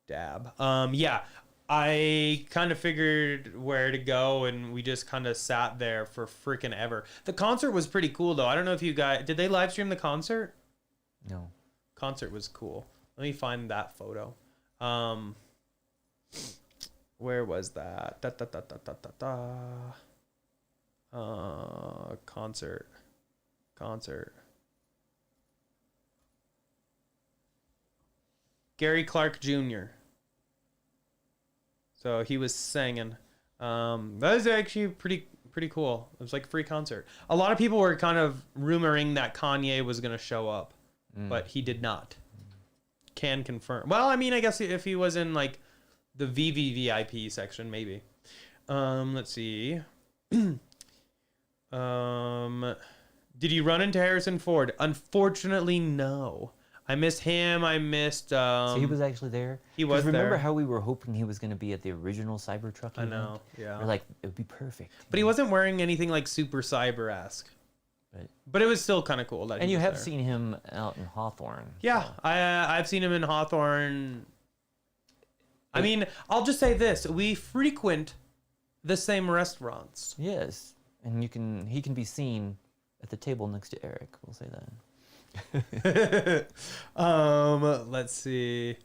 Dab. Yeah, I kind of figured where to go, and we just kind of sat there for freaking ever. The concert was pretty cool, though. I don't know if you guys... Did they live stream the concert? No. Concert was cool. Let me find that photo. Where was that? Concert. Gary Clark Jr. So he was singing. That was actually pretty cool. It was like a free concert. A lot of people were kind of rumoring that Kanye was going to show up, but he did not. Can confirm. Well, I mean, I guess if he was in like the VVVIP section, maybe. Let's see. Did you run into Harrison Ford? Unfortunately, no. I missed him. I missed. So he was actually there. He was 'Cause remember there. how we were hoping he was going to be at the original Cybertruck? I know. Yeah. We're like, it would be perfect. But he wasn't wearing anything like super cyber-esque. Right. But it was still kind of cool. That And he you was have there. seen him out in Hawthorne. Yeah, so. I've seen him in Hawthorne. I mean, I'll just say this: we frequent the same restaurants. Yes, and he can be seen at the table next to Eric. We'll say that. Let's see.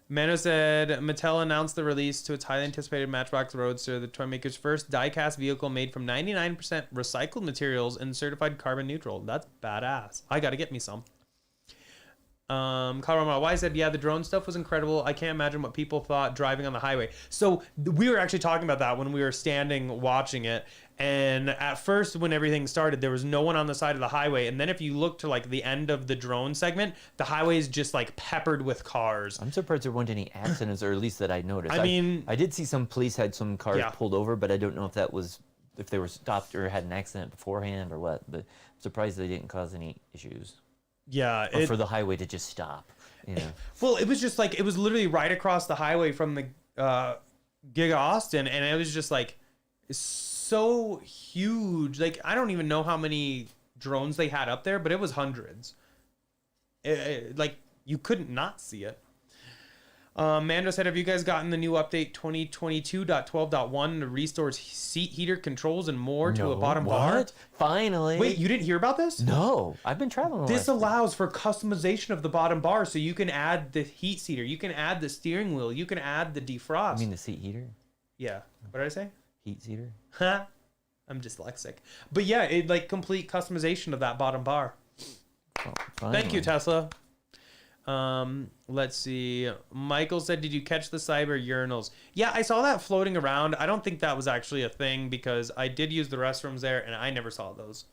Mano said Mattel announced the release to its highly anticipated Matchbox Roadster, the toy maker's first die-cast vehicle made from 99% recycled materials and certified carbon neutral. That's badass. I gotta get me some. Colorado Y said, yeah, the drone stuff was incredible. I can't imagine what people thought driving on the highway. So we were actually talking about that when we were standing watching it. And at first, when everything started, there was no one on the side of the highway. And then if you look to like the end of the drone segment, the highway is just like peppered with cars. I'm surprised there weren't any accidents, or at least that I noticed. I mean- I did see some police had some cars Yeah. pulled over, but I don't know if that was if they were stopped or had an accident beforehand or what. But I'm surprised they didn't cause any issues. Yeah. Or for the highway to just stop. You know. Well, it was just like, it was literally right across the highway from the Giga Austin. And it was just like, it's so huge. Like, I don't even know how many drones they had up there, but it was hundreds. Like, you couldn't not see it. Mando said, have you guys gotten the new update 2022.12.1 to restore seat heater controls and more to a bottom bar? What? Finally. Wait, you didn't hear about this? No, I've been traveling. This allows for customization of the bottom bar, so you can add the heat seater, you can add the steering wheel, you can add the defrost. I mean the seat heater, Yeah. What did I say? heat seater. Huh? I'm dyslexic. But yeah, it like complete customization of that bottom bar. Oh, Thank you, finally. Tesla. Let's see. Michael said, did you catch the cyber urinals? Yeah, I saw that floating around. I don't think that was actually a thing because I did use the restrooms there and I never saw those.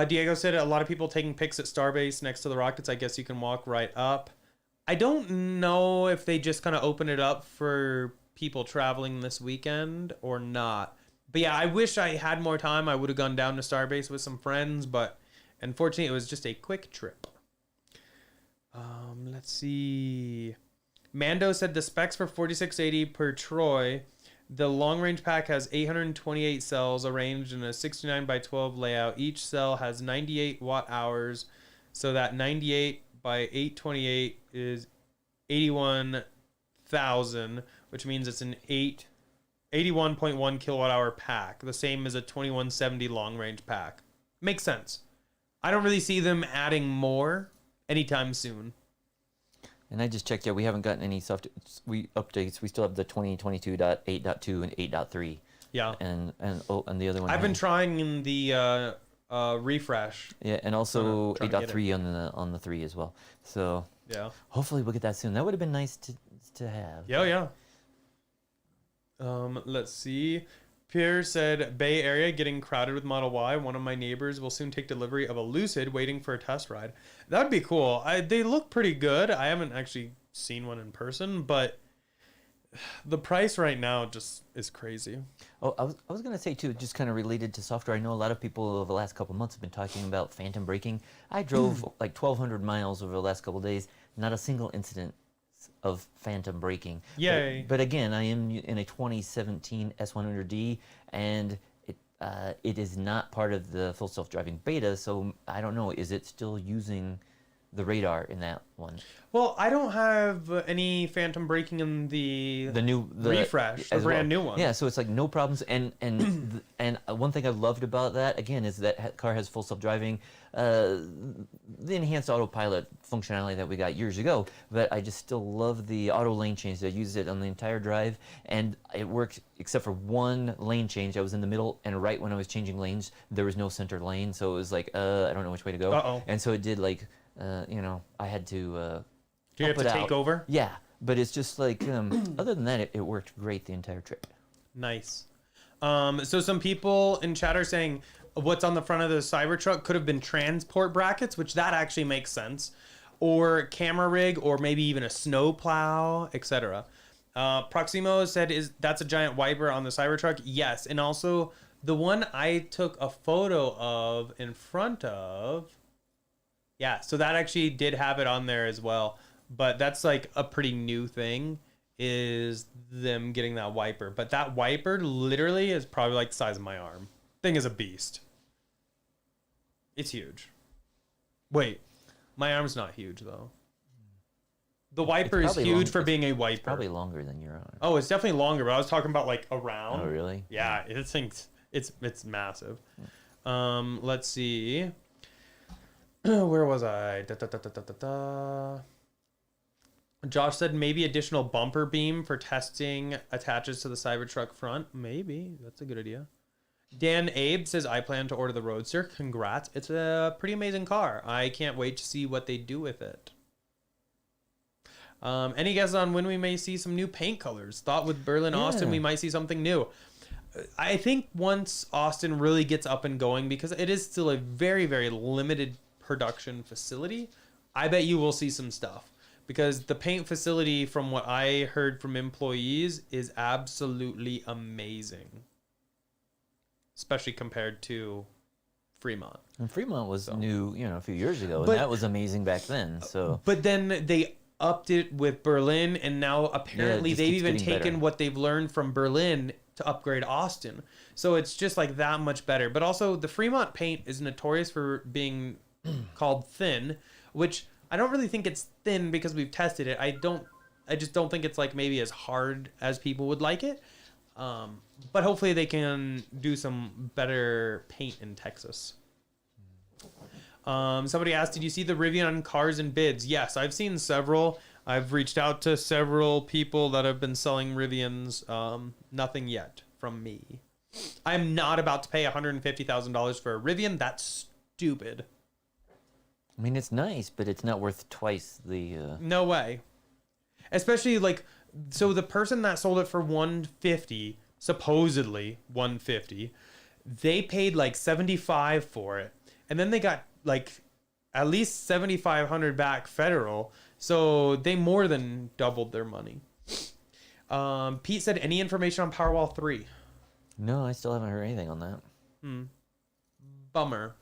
Diego said a lot of people taking pics at Starbase next to the rockets. I guess you can walk right up. I don't know if they just kind of open it up for people traveling this weekend or not. But yeah, I wish I had more time. I would have gone down to Starbase with some friends, but unfortunately it was just a quick trip. Let's see. Mando said the specs for 4680 per Troy. The long range pack has 828 cells arranged in a 69 by 12 layout. Each cell has 98 watt hours. So that 98 by 828 is 81,000, which means it's an 81.1 kilowatt hour pack, the same as a 2170 long range pack. Makes sense. I don't really see them adding more anytime soon. And I just checked. Yeah, we haven't gotten any updates. We still have the 2022.8.2 and 8.3. Yeah. And the other one. I've been trying in the refresh. Yeah, and also trying to get 8.3 on the 3 as well. So Yeah. hopefully we'll get that soon. That would have been nice to have. Yeah. Let's see. Pierre said, Bay Area getting crowded with Model Y. One of my neighbors will soon take delivery of a Lucid waiting for a test ride. That would be cool. They look pretty good. I haven't actually seen one in person, but the price right now just is crazy. Oh, I was going to say, too, just kind of related to software. I know a lot of people over the last couple months have been talking about phantom braking. I drove like 1,200 miles over the last couple days. Not a single incident of phantom braking. Yay. But again, I am in a 2017 S100D, and it is not part of the full self-driving beta, so I don't know. Is it still using the radar in that one? Well, I don't have any phantom braking in the refresh, the as brand well. new one. Yeah, so it's like no problems. And one thing I loved about that again is that car has full self-driving, the enhanced autopilot functionality that we got years ago. But I just still love the auto lane change. I used it on the entire drive, and it worked except for one lane change. I was in the middle, and right when I was changing lanes, there was no center lane, so it was like I don't know which way to go. Uh-oh. And so it did like I had to. Do you have to take over? Yeah, but it's just like other than that, it worked great the entire trip. Nice. So some people in chat are saying what's on the front of the Cybertruck could have been transport brackets, which that actually makes sense, or camera rig, or maybe even a snow plow, etc. Proximo said, that's a giant wiper on the Cybertruck?" Yes, and also The one I took a photo of in front of, yeah, so that actually did have it on there as well. But that's like a pretty new thing, is them getting that wiper. But that wiper literally is probably like the size of my arm. Thing is a beast. It's huge. Wait, my arm's not huge though. The wiper is huge for being a wiper. Probably longer than your arm. Oh, it's definitely longer, but I was talking about like around. Oh, really? Yeah, it's massive. Let's see. Where was I? Josh said maybe additional bumper beam for testing attaches to the Cybertruck front. Maybe. That's a good idea. Dan Abe says, I plan to order the Roadster. Congrats. It's a pretty amazing car. I can't wait to see what they do with it. Any guesses on when we may see some new paint colors? Thought with Berlin, Austin, we might see something new. I think once Austin really gets up and going, because it is still a very, very limited production facility, I bet you will see some stuff. Because the paint facility, from what I heard from employees, is absolutely amazing. Especially compared to Fremont. And Fremont was new, a few years ago, and that was amazing back then. So, but then they upped it with Berlin, and now apparently they've even taken what they've learned from Berlin to upgrade Austin. So it's just like that much better. But also the Fremont paint is notorious for being called thin, which I don't really think it's thin because we've tested it. I just don't think it's like maybe as hard as people would like it. But hopefully they can do some better paint in Texas. Somebody asked, did you see the Rivian cars and bids? Yes, I've seen several. I've reached out to several people that have been selling Rivians. Nothing yet from me. I'm not about to pay $150,000 for a Rivian. That's stupid. I mean, it's nice, but it's not worth twice the... No way. Especially, like, so the person that sold it for $150, supposedly $150, they paid like $75 for it. And then they got like at least $7,500 back federal. So they more than doubled their money. Pete said, any information on Powerwall 3? No, I still haven't heard anything on that. Bummer.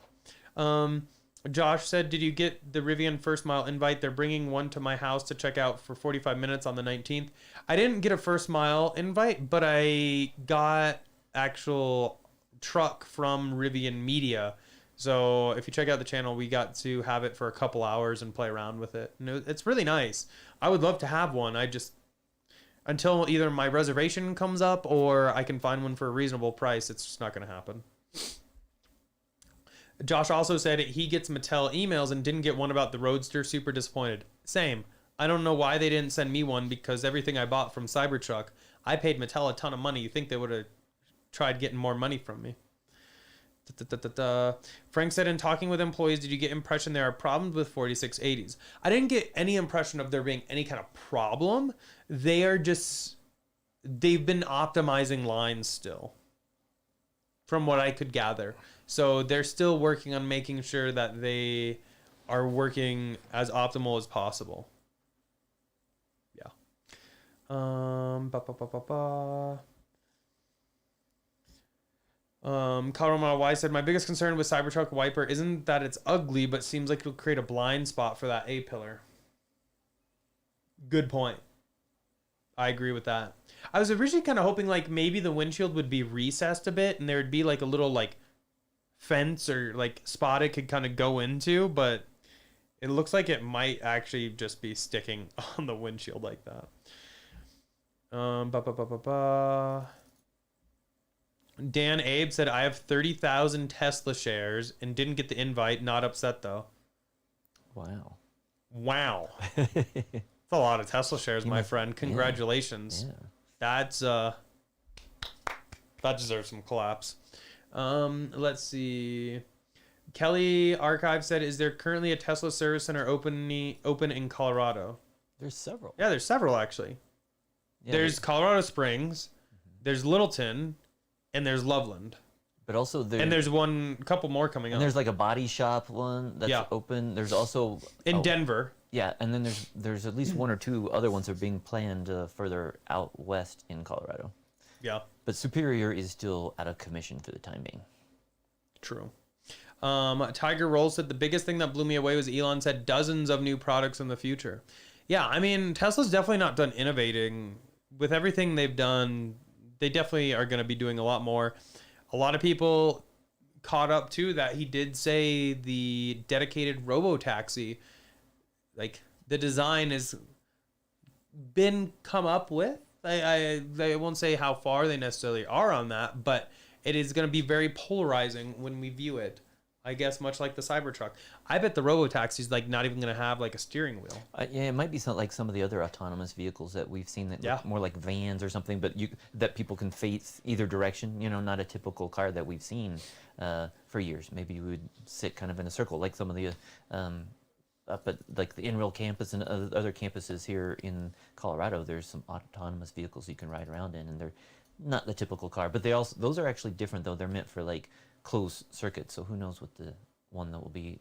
Josh said, did you get the Rivian first mile invite? They're bringing one to my house to check out for 45 minutes on the 19th. I didn't get a first mile invite, but I got actual truck from Rivian Media. So if you check out the channel, we got to have it for a couple hours and play around with it. And it's really nice. I would love to have one. Until either my reservation comes up or I can find one for a reasonable price, it's just not going to happen. Josh also said he gets Mattel emails and didn't get one about the Roadster. Super disappointed. Same. I don't know why they didn't send me one, because everything I bought from Cybertruck, I paid Mattel a ton of money. You think they would have tried getting more money from me. Frank said, in talking with employees, did you get impression there are problems with 4680s? I didn't get any impression of there being any kind of problem. They've been optimizing lines still, from what I could gather. So they're still working on making sure that they are working as optimal as possible. Yeah. Colorado Y said, my biggest concern with Cybertruck wiper isn't that it's ugly, but seems like it'll create a blind spot for that A-pillar. Good point. I agree with that. I was originally kind of hoping like maybe the windshield would be recessed a bit and there would be like a little like fence or like spot it could kind of go into, but it looks like it might actually just be sticking on the windshield like that. Dan Abe said, I have 30,000 Tesla shares and didn't get the invite. Not upset though. Wow. That's a lot of Tesla shares, my friend. Congratulations. Yeah. That deserves some claps. Let's see. Kelly Archive said, is there currently a Tesla service center open in Colorado? There's several. Yeah, there's several actually. Yeah, there's Colorado Springs, there's Littleton, and there's Loveland. But also there's couple more coming up. And there's like a body shop one that's open. There's also in Denver. Yeah, and then there's at least one or two other ones that are being planned further out west in Colorado. Yeah. But Superior is still out of commission for the time being. True. Tiger Roll said the biggest thing that blew me away was Elon said dozens of new products in the future. Yeah, I mean, Tesla's definitely not done innovating. With everything they've done, they definitely are going to be doing a lot more. A lot of people caught up too that he did say the dedicated robo-taxi, like the design has been come up with. I won't say how far they necessarily are on that, but it is going to be very polarizing when we view it. I guess much like the Cybertruck. I bet the robo-taxi's like not even going to have like a steering wheel. Yeah, it might be like some of the other autonomous vehicles that we've seen that look more like vans or something, but that people can face either direction. You know, not a typical car that we've seen for years. Maybe you would sit kind of in a circle, like some of the up at like the In-Rail campus and other campuses here in Colorado. There's some autonomous vehicles you can ride around in, and they're not the typical car, but those are actually different though. They're meant for like closed circuit, so who knows what the one that will be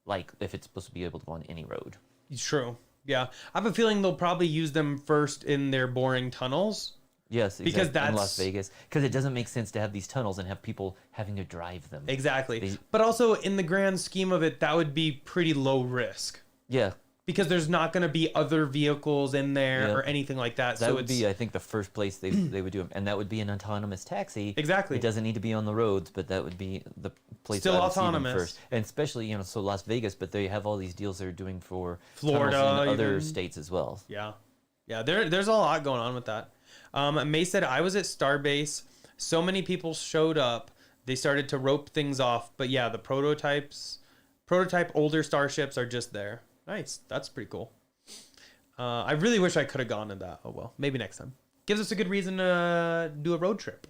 like if it's supposed to be able to go on any road. True. Yeah. I have a feeling they'll probably use them first in their boring tunnels. Yes, because that's in Las Vegas. Because it doesn't make sense to have these tunnels and have people having to drive them. Exactly. But also in the grand scheme of it, that would be pretty low risk. Yeah. Because there's not going to be other vehicles in there or anything like that. That would be, I think, the first place they would do it. And that would be an autonomous taxi. Exactly. It doesn't need to be on the roads, but that would be the place still I would see them autonomous first. And especially, so Las Vegas, but they have all these deals they're doing for Florida tunnels in other even. states as well. Yeah. Yeah, there's a lot going on with that. May said, I was at Starbase. So many people showed up. They started to rope things off. But yeah, the prototype older starships are just there. Nice. That's pretty cool. I really wish I could have gone to that. Oh, well, maybe next time. Gives us a good reason to do a road trip.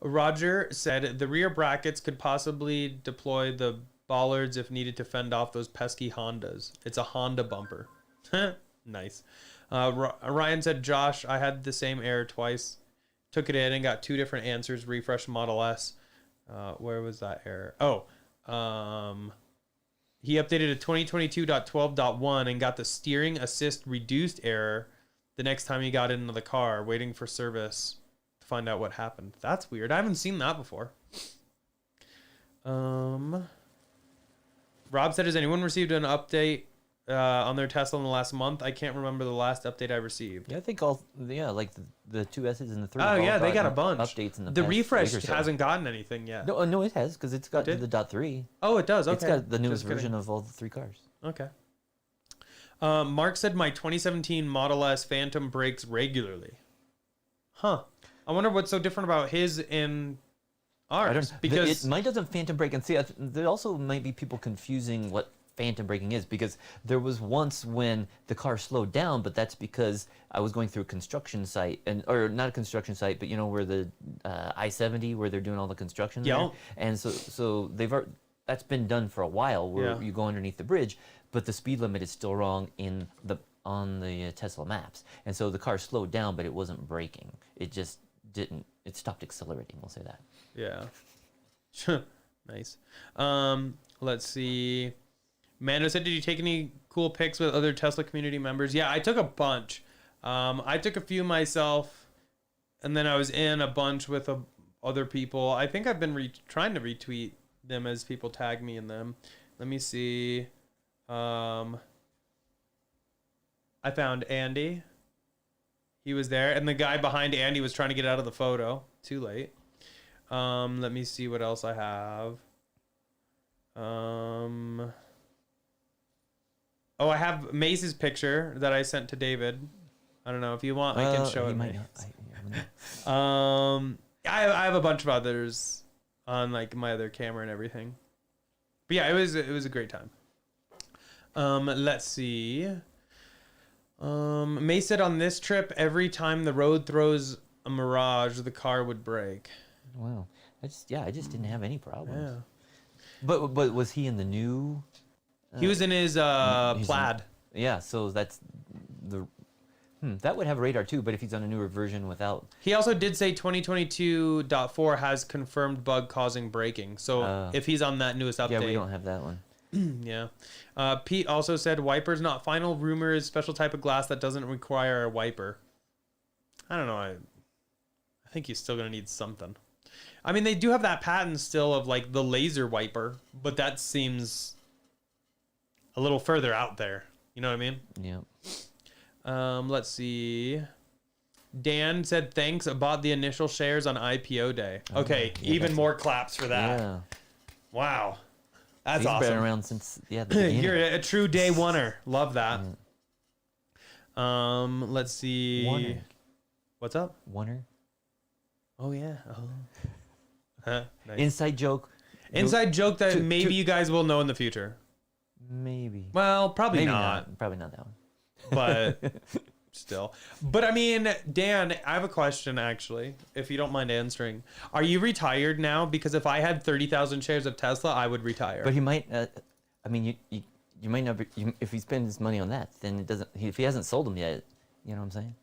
Roger said the rear brackets could possibly deploy the bollards if needed to fend off those pesky Hondas. It's a Honda bumper. Nice. Ryan said, Josh, I had the same error twice. Took it in and got two different answers. Refreshed Model S. Where was that error? He updated to 2022.12.1 and got the steering assist reduced error the next time he got into the car, waiting for service to find out what happened. That's weird. I haven't seen that before. Rob said, has anyone received an update on their Tesla in the last month? I can't remember the last update I received. Yeah, I think like the 2S's and the 3. Oh, yeah, they got a bunch. Updates in the The past refresh week or so. hasn't gotten anything yet. No, it has, because it's got It did? the .3. Oh, it does. Okay. It's got the newest Just kidding. version of all the 3 cars. Okay. Mark said my 2017 Model S Phantom brakes regularly. Huh. I wonder what's so different about his and ours. I don't because mine doesn't phantom brake, and see, there also might be people confusing what phantom braking is, because there was once when the car slowed down, but that's because I was going through a construction site, or not a construction site, but where the I-70, where they're doing all the construction there. And so that's been done for a while, where you go underneath the bridge, but the speed limit is still wrong on the Tesla maps, and so the car slowed down, but it wasn't braking. It just didn't. It stopped accelerating. We'll say that. Yeah. Nice. Let's see. Mando said, did you take any cool pics with other Tesla community members? Yeah, I took a bunch. I took a few myself, and then I was in a bunch with other people. I think I've been trying to retweet them as people tag me in them. Let me see. I found Andy. He was there, and the guy behind Andy was trying to get out of the photo. Too late. Let me see what else I have. I have Mace's picture that I sent to David. I don't know if you want. I can show it. I have a bunch of others on like my other camera and everything. But yeah, it was a great time. Let's see. Mace said on this trip, every time the road throws a mirage, the car would brake. Wow. I just didn't have any problems. Yeah. But was he in the new? He was in his plaid. Yeah, so that's the. That would have radar too, but if he's on a newer version without. He also did say 2022.4 has confirmed bug causing braking. So if he's on that newest update. Yeah, we don't have that one. Yeah. Pete also said wipers not final. Rumor is special type of glass that doesn't require a wiper. I don't know. I think he's still gonna need something. I mean, they do have that patent still of like the laser wiper, but that seems a little further out there. You know what I mean? Yeah. Let's see. Dan said thanks. I bought the initial shares on IPO day. Okay, even more claps for that. Yeah. Wow, that's He's been awesome. around since the beginning. You're a true day oneer. Love that. Let's see. Oneer. What's up? Oneer. Oh yeah. Oh. Huh, nice. Inside joke. Inside joke that maybe you guys will know in the future. Maybe. Well, probably Maybe not. Probably not that one. But still. But I mean, Dan, I have a question actually, if you don't mind answering. Are you retired now? Because if I had 30,000 shares of Tesla, I would retire. But he might. I mean, you might not. If he spends his money on that, then it doesn't. If he hasn't sold them yet, you know what I'm saying?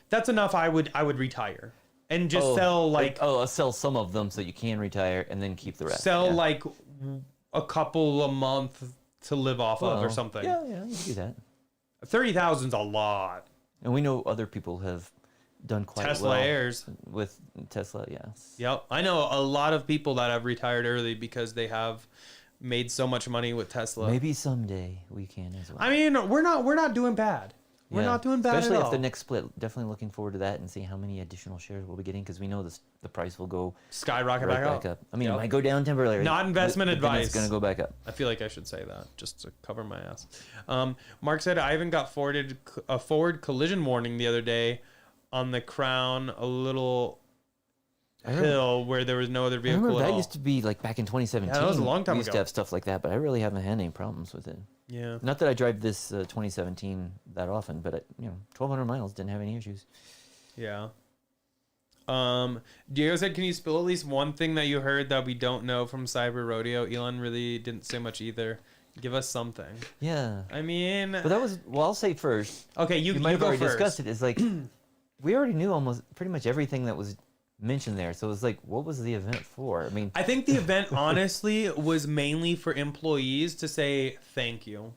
That's enough. I would retire and just sell like I'll sell some of them so you can retire and then keep the rest. sell yeah. like a couple a month to live off of or Well, something. Yeah, you can do that. 30,000's a lot. And we know other people have done quite Tesla well heirs. with Tesla. Yes. Yep, I know a lot of people that have retired early because they have made so much money with Tesla. Maybe someday we can as well. I mean, we're not doing bad. We're Yeah. not doing bad Especially at if all. the next split. Definitely looking forward to that and see how many additional shares we'll be getting because we know the price will go Skyrocket right back back up. up. I mean, Yep. it might go down temporarily. Not investment but then advice. It's going to go back up. I feel like I should say that just to cover my ass. Mark said I even got forwarded a forward collision warning the other day on the Crown, a little hill where there was no other I vehicle remember at that all. used to be like back in 2017. Yeah, that was a long time we used ago. to have stuff like that, but I really haven't had any problems with it. Yeah. Not that I drive this 2017 that often, but 1,200 miles, didn't have any issues. Yeah. Diego said, can you spill at least one thing that you heard that we don't know from Cyber Rodeo? Elon really didn't say much either. Give us something. Yeah. I mean, But that was, well, I'll say first. okay, you You might have go already first. discussed it. It's like, we already knew almost pretty much everything that was mentioned there. So it was like, what was the event for? I mean, I think the event honestly was mainly for employees to say thank you.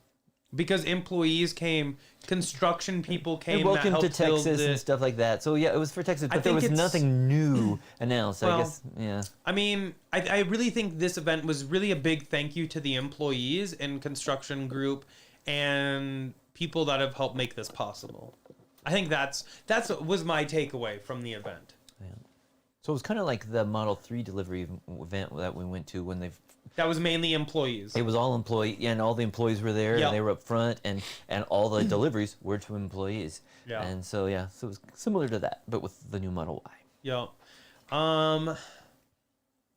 Because employees came, construction people came. and welcome that to helped build Texas and it. stuff like that. So yeah, it was for Texas, I but there think was it's- nothing new announced. Well, I guess, yeah. I mean, I really think this event was really a big thank you to the employees and construction group and people that have helped make this possible. I think that's was my takeaway from the event. Yeah. So it was kind of like the Model 3 delivery event that we went to when That was mainly employees. it was all employee, and all the employees were there, Yep. and they were up front, and all the deliveries were to employees. Yeah. And so yeah, so it was similar to that, but with the new Model Y. Yeah.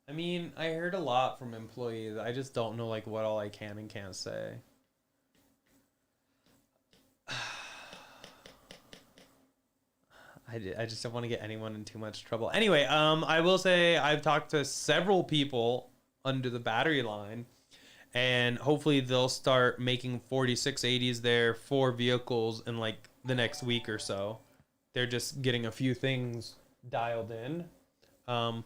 I mean, I heard a lot from employees. I just don't know like what all I can and can't say. I just don't want to get anyone in too much trouble. Anyway, I will say I've talked to several people under the battery line, and hopefully they'll start making 4680s there for vehicles in like the next week or so. They're just getting a few things dialed in. I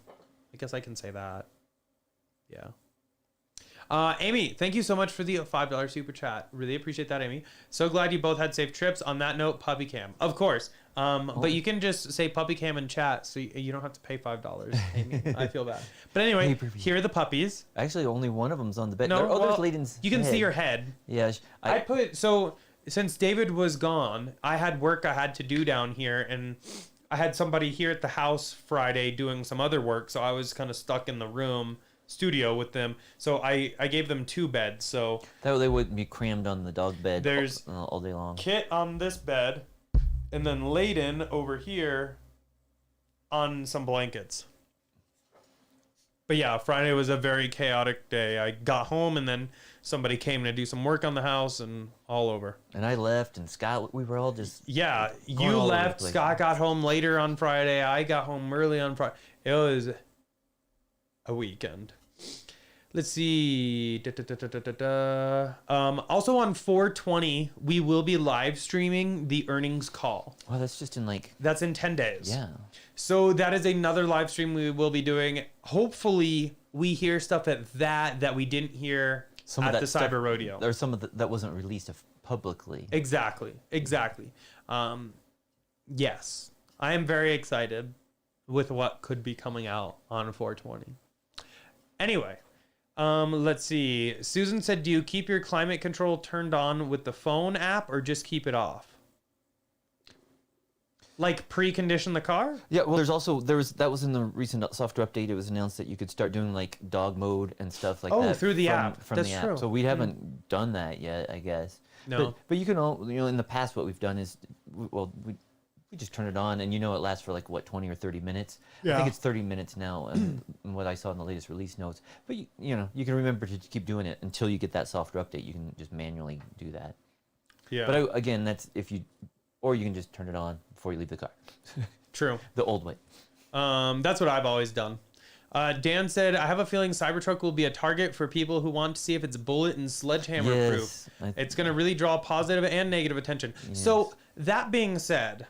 guess I can say that. Yeah. Amy, thank you so much for the $5 super chat. Really appreciate that, Amy. So glad you both had safe trips. On that note, puppy cam, of course. But you can just say puppy cam in chat, so you don't have to pay $5, Amy. I feel bad. But anyway, Pay-per-view. here are the puppies. Actually, only one of them's on the bed. No, There are others well, laid in you can see head. your head. Yeah, So since David was gone, I had work I had to do down here, and I had somebody here at the house Friday doing some other work, so I was kind of stuck in the studio with them. So I gave them 2 beds. So that way they wouldn't be crammed on the dog bed There's all day long. Kit on this bed, and then Layden over here on some blankets. But yeah, Friday was a very chaotic day. I got home, and then somebody came to do some work on the house, and all over. And I left, and Scott, we were all just Yeah, Going you all over the left. place. Scott got home later on Friday. I got home early on Friday. It was a weekend. Let's see. Also on 4/20, we will be live streaming the earnings call. well, that's just in like That's in 10 days. yeah. So that is another live stream we will be doing. Hopefully, we hear stuff at that we didn't hear Some of at that the stuff- Cyber Rodeo. Or some of that wasn't released publicly. Exactly. Yes. I am very excited with what could be coming out on 420. Anyway, let's see. Susan said, do you keep your climate control turned on with the phone app or just keep it off? Like precondition the car? Yeah, well, that was in the recent software update. It was announced that you could start doing like dog mode and stuff like that. Oh, through the app. From That's the true. app. So we haven't done that yet, I guess. No. But you can in the past what we've done is, we just turn it on and it lasts for like what 20 or 30 minutes. Yeah. I think it's 30 minutes now, and what I saw in the latest release notes. But you can remember to keep doing it until you get that software update. You can just manually do that. Yeah. But again, that's or you can just turn it on before you leave the car. True. The old way. That's what I've always done. Dan said, I have a feeling Cybertruck will be a target for people who want to see if it's bullet and sledgehammer Yes, proof. It's going to really draw positive and negative attention. Yes. So that being said,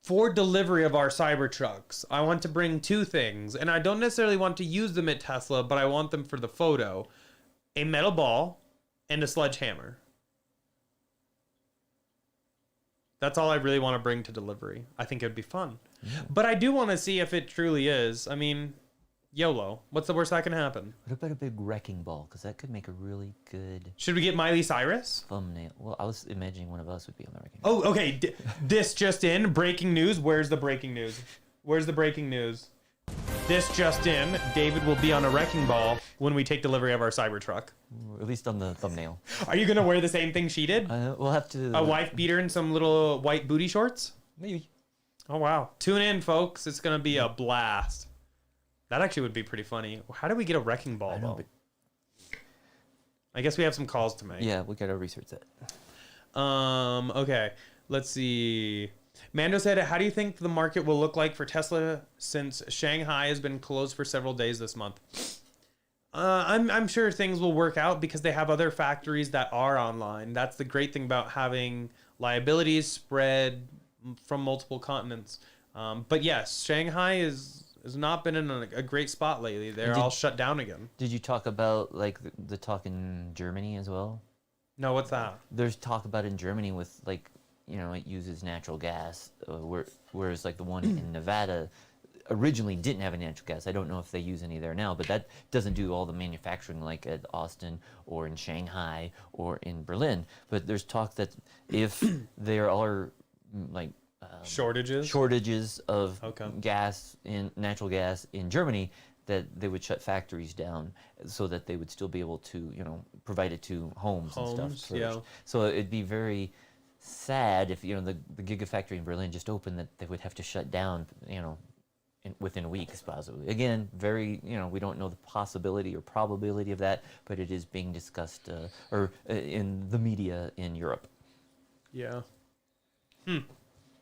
for delivery of our Cybertrucks, I want to bring two things, and I don't necessarily want to use them at Tesla, but I want them for the photo: a metal ball and a sledgehammer. That's all I really want to bring to delivery. I think it would be fun. Yeah. But I do want to see if it truly is. I mean, YOLO. What's the worst that can happen? What about a big wrecking ball? Because that could make a really good Should we get Miley Cyrus? thumbnail. Well, I was imagining one of us would be on the wrecking ball. Oh, okay. This just in. Breaking news. Where's the breaking news? Where's the breaking news? This just in. David will be on a wrecking ball when we take delivery of our Cybertruck. Or at least on the thumbnail. Are you going to wear the same thing she did? We'll have to... A wife beater and some little white booty shorts? Maybe. Oh, wow. Tune in, folks. It's going to be a blast. That actually would be pretty funny. How do we get a wrecking ball, though? I guess we have some calls to make. Yeah, we got to research that. Okay. Let's see. Mando said, how do you think the market will look like for Tesla since Shanghai has been closed for several days this month? I'm sure things will work out because they have other factories that are online. That's the great thing about having liabilities spread from multiple continents. But yes, Shanghai has not been in a great spot lately. They're all shut down again. Did you talk about like the talk in Germany as well? No, what's that? There's talk about in Germany with like, it uses natural gas, whereas like the one in Nevada originally didn't have a natural gas. I don't know if they use any there now, but that doesn't do all the manufacturing like at Austin or in Shanghai or in Berlin. But there's talk that if there are like shortages of natural gas in Germany, that they would shut factories down so that they would still be able to, provide it to homes and stuff first. Yeah. So it'd be very sad if the Gigafactory in Berlin just opened, that they would have to shut down within weeks possibly. Again, very we don't know the possibility or probability of that, but it is being discussed in the media in Europe. Yeah.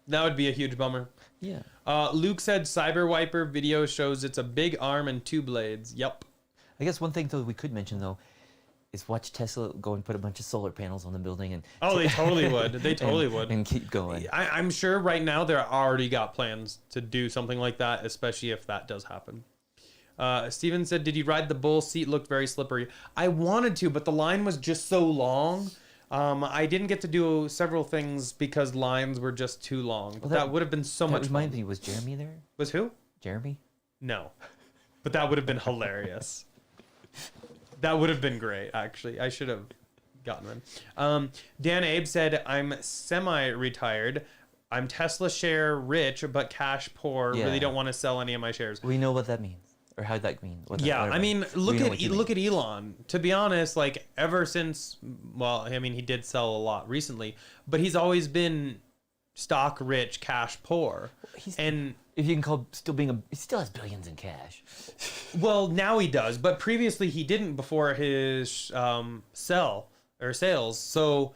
That would be a huge bummer. Yeah. Luke said Cyber Wiper video shows it's a big arm and two blades. Yep. I guess one thing though we could mention though is watch Tesla go and put a bunch of solar panels on the building and they totally would. They totally would. And keep going. I'm sure right now they're already got plans to do something like that, especially if that does happen. Steven said, did you ride the bull? Seat looked very slippery. I wanted to, but the line was just so long. I didn't get to do several things because lines were just too long. But that would have been so much fun. Remind me, was Jeremy there? Was who? Jeremy? No. But that would have been hilarious. That would have been great, actually. I should have gotten one. Dan Abe said, I'm semi-retired. I'm Tesla share rich, but cash poor. Yeah. Really don't want to sell any of my shares. We know what that means, or how that means. I mean, look at Elon. To be honest, like ever since, he did sell a lot recently, but he's always been stock rich, cash poor. If you can call he still has billions in cash. Well, now he does, but previously he didn't before his sales. So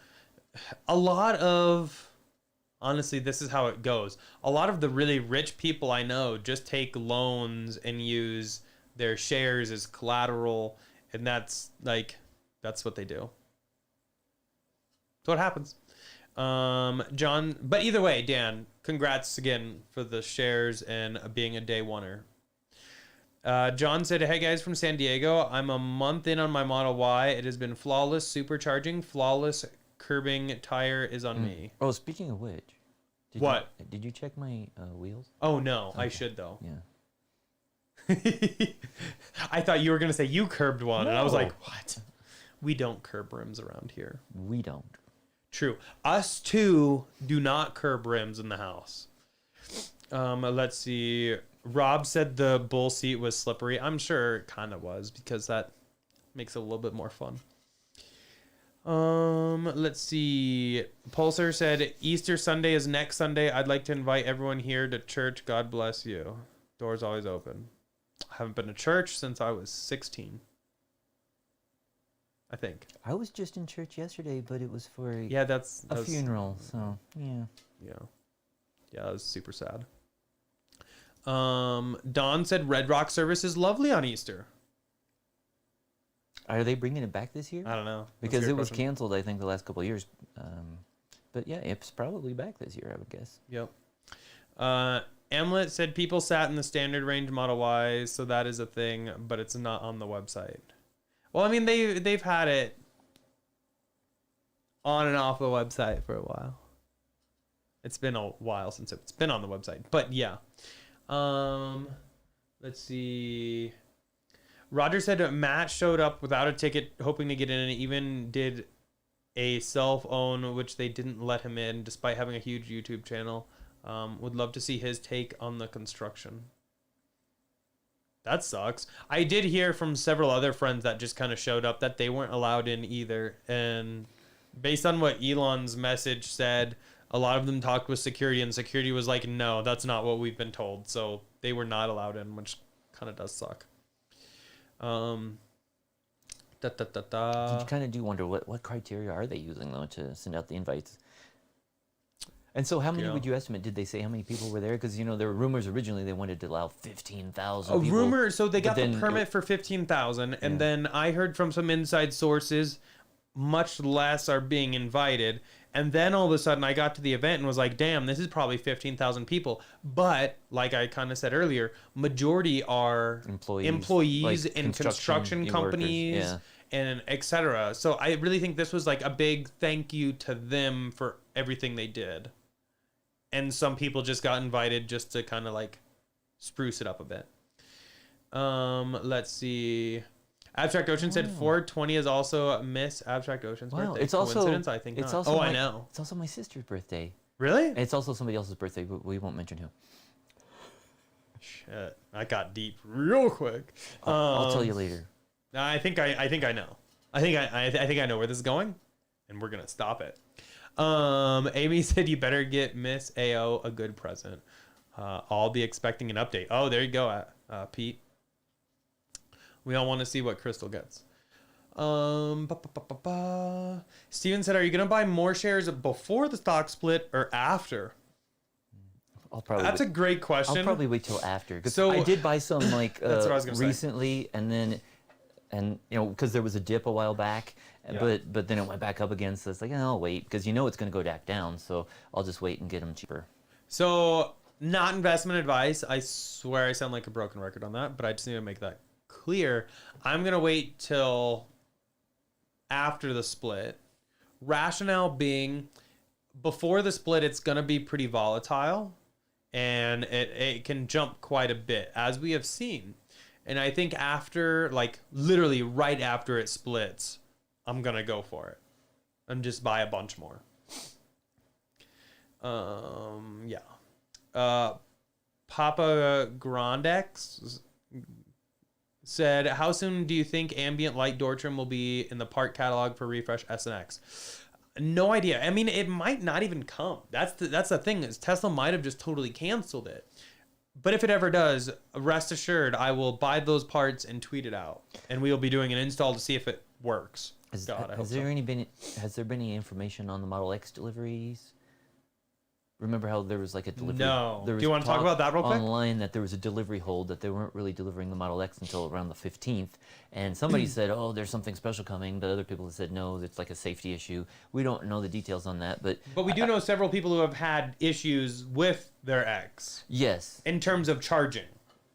a lot of, honestly, this is how it goes. A lot of the really rich people I know just take loans and use their shares as collateral, and that's what they do. That's what happens. John, but either way, Dan, congrats again for the shares and being a day oneer. John said, hey guys from San Diego, I'm a month in on my Model Y. It has been flawless supercharging, flawless curbing tire is on me. Oh, speaking of which, What? Did you check my wheels? Oh no, I should though. Yeah. I thought you were gonna say you curbed one, and I was No. like, what? We don't curb rims around here. We don't. True. Us too do not curb rims in the house. Let's see. Rob said the bull seat was slippery. I'm sure it kind of was because that makes it a little bit more fun. Let's see. Pulsar said Easter Sunday is next Sunday. I'd like to invite everyone here to church. God bless you. Doors always open. I haven't been to church since I was 16. I think. I was just in church yesterday, but it was for Yeah, that's a funeral. So yeah. Yeah. Yeah, that was super sad. Don said Red Rock service is lovely on Easter. Are they bringing it back this year? I don't know. That's a Because good it was question. canceled, I think, the last couple of years. But yeah, it's probably back this year, I would guess. Yep. Emlet said people sat in the standard range Model Y, so that is a thing, but it's not on the website. Well, I mean, they've had it on and off the website for a while. It's been a while since it's been on the website, but yeah. Let's see. Roger said Matt showed up without a ticket, hoping to get in, and even did a self-own, which they didn't let him in, despite having a huge YouTube channel. Would love to see his take on the construction. That sucks. I did hear from several other friends that just kind of showed up that they weren't allowed in either. And based on what Elon's message said, a lot of them talked with security, and security was like, no, that's not what we've been told. So they were not allowed in, which kind of does suck. You kind of do wonder what criteria are they using, though, to send out the invites? And so how many Yeah. would you estimate? Did they say how many people were there? Because, you know, there were rumors originally they wanted to allow 15,000 A people. rumor, so they but got the then permit for 15,000, and Yeah. then I heard from some inside sources much less are being invited. And then all of a sudden I got to the event and was like, damn, this is probably 15,000 people. But like I kind of said earlier, majority are employees like in construction workers, companies yeah. and etc. So I really think this was like a big thank you to them for everything they did. And some people just got invited just to kind of like spruce it up a bit. Let's see. Abstract Ocean said 420 is also Miss Abstract Ocean's Wow, birthday. it's also Coincidence? I think it's not. also I my- know. It's also my sister's birthday. Really? It's also somebody else's birthday, but we won't mention who. Shit, I got deep real quick. I'll tell you later. I think I know. I think I know where this is going, and we're gonna stop it. Amy said you better get Miss AO a good present. I'll be expecting an update. Oh, there you go, Pete. We all want to see what Crystal gets. Steven said, are you gonna buy more shares before the stock split or after? I'll probably. That's a great question. I'll probably wait till after. 'Cause So- I did buy some like That's what I was gonna say. recently, and you know, because there was a dip a while back, Yeah. but then it went back up again. So it's like, I'll wait because you know it's going to go back down. So I'll just wait and get them cheaper. So, not investment advice. I swear I sound like a broken record on that, but I just need to make that clear. I'm going to wait till after the split. Rationale being, before the split, it's going to be pretty volatile, and it can jump quite a bit, as we have seen. And I think after, like, literally right after it splits, I'm going to go for it and just buy a bunch more. Yeah. Papa Grandex said, how soon do you think ambient light door trim will be in the part catalog for refresh SNX? No idea. I mean, it might not even come. That's the thing, is Tesla might have just totally canceled it. But if it ever does, rest assured, I will buy those parts and tweet it out, and we will be doing an install to see if it works. God, I hope has there been any information on the Model X deliveries? Remember how there was like a delivery? No. There Do was you want to talk about that real quick? online that there was a delivery hold, that they weren't really delivering the Model X until around the 15th. And somebody said, oh, there's something special coming. But other people have said, no, it's like a safety issue. We don't know the details on that. But we do know several people who have had issues with their X yes. in terms of charging.